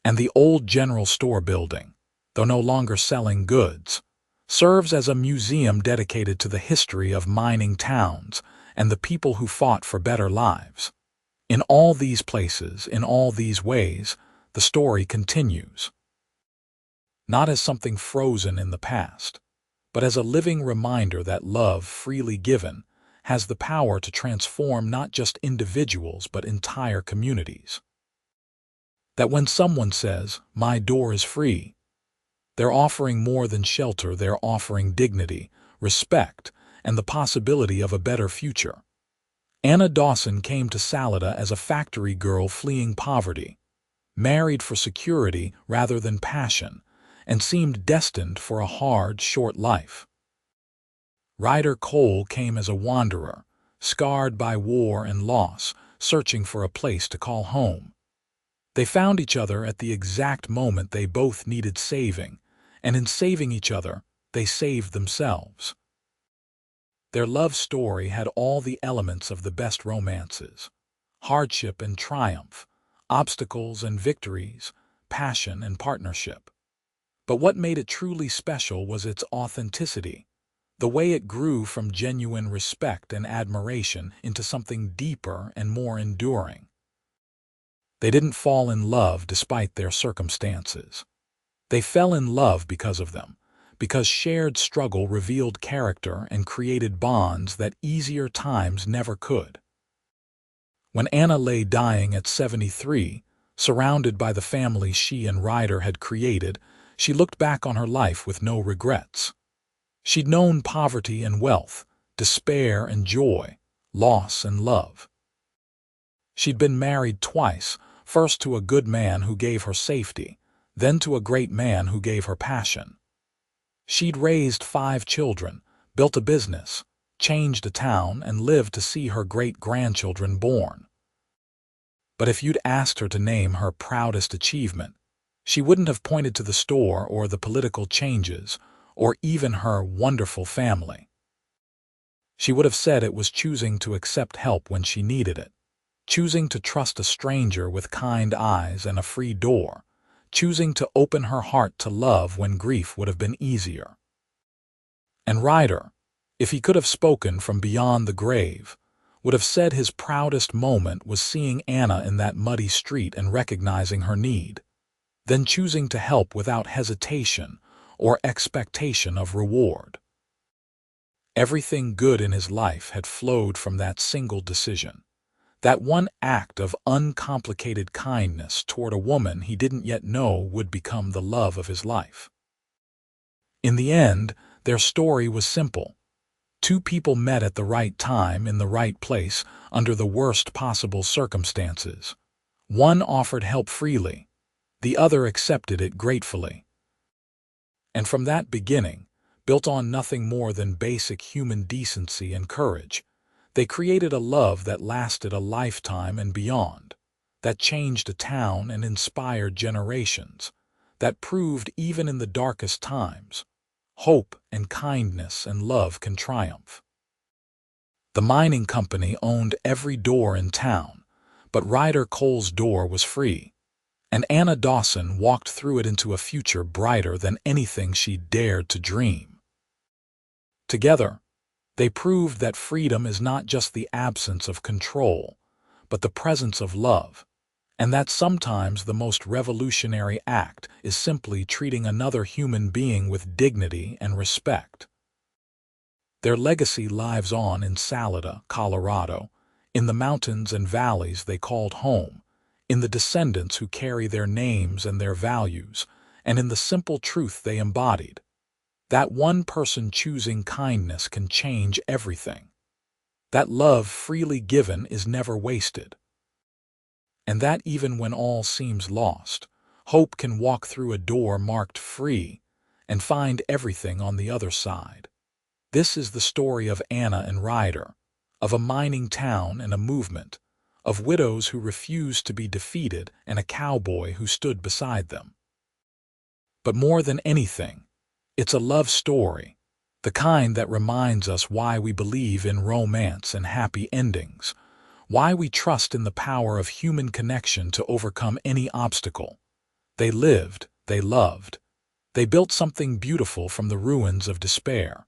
And the old general store building, though no longer selling goods, serves as a museum dedicated to the history of mining towns and the people who fought for better lives. In all these places, in all these ways, the story continues. Not as something frozen in the past, but as a living reminder that love freely given has the power to transform not just individuals but entire communities. That when someone says, "My door is free," they're offering more than shelter, they're offering dignity, respect, and the possibility of a better future. Anna Dawson came to Salida as a factory girl fleeing poverty, married for security rather than passion, and seemed destined for a hard, short life. Ryder Cole came as a wanderer, scarred by war and loss, searching for a place to call home. They found each other at the exact moment they both needed saving, and in saving each other, they saved themselves. Their love story had all the elements of the best romances: hardship and triumph, obstacles and victories, passion and partnership. But what made it truly special was its authenticity, the way it grew from genuine respect and admiration into something deeper and more enduring. They didn't fall in love despite their circumstances. They fell in love because of them, because shared struggle revealed character and created bonds that easier times never could. When Anna lay dying at 73, surrounded by the family she and Ryder had created, she looked back on her life with no regrets. She'd known poverty and wealth, despair and joy, loss and love. She'd been married twice, first to a good man who gave her safety, then to a great man who gave her passion. She'd raised 5 children, built a business, changed a town, and lived to see her great-grandchildren born. But if you'd asked her to name her proudest achievement, she wouldn't have pointed to the store or the political changes, or even her wonderful family. She would have said it was choosing to accept help when she needed it, choosing to trust a stranger with kind eyes and a free door, choosing to open her heart to love when grief would have been easier. And Ryder, if he could have spoken from beyond the grave, would have said his proudest moment was seeing Anna in that muddy street and recognizing her need, then choosing to help without hesitation or expectation of reward. Everything good in his life had flowed from that single decision, that one act of uncomplicated kindness toward a woman he didn't yet know would become the love of his life. In the end, their story was simple. 2 people met at the right time in the right place under the worst possible circumstances. One offered help freely, the other accepted it gratefully. And from that beginning, built on nothing more than basic human decency and courage, they created a love that lasted a lifetime and beyond, that changed a town and inspired generations, that proved even in the darkest times, hope and kindness and love can triumph. The mining company owned every door in town, but Ryder Cole's door was free, and Anna Dawson walked through it into a future brighter than anything she dared to dream. Together, they proved that freedom is not just the absence of control, but the presence of love, and that sometimes the most revolutionary act is simply treating another human being with dignity and respect. Their legacy lives on in Salida, Colorado, in the mountains and valleys they called home, in the descendants who carry their names and their values, and in the simple truth they embodied. That one person choosing kindness can change everything. That love freely given is never wasted. And that even when all seems lost, hope can walk through a door marked free and find everything on the other side. This is the story of Anna and Ryder, of a mining town and a movement, of widows who refused to be defeated and a cowboy who stood beside them. But more than anything, it's a love story, the kind that reminds us why we believe in romance and happy endings, why we trust in the power of human connection to overcome any obstacle. They lived, they loved, they built something beautiful from the ruins of despair.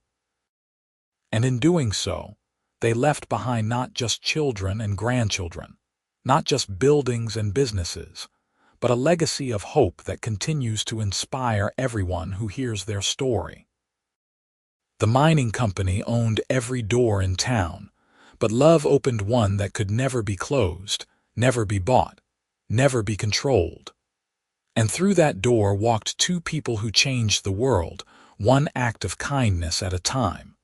And in doing so, they left behind not just children and grandchildren, not just buildings and businesses, but a legacy of hope that continues to inspire everyone who hears their story. The mining company owned every door in town, but love opened one that could never be closed, never be bought, never be controlled. And through that door walked two people who changed the world, one act of kindness at a time.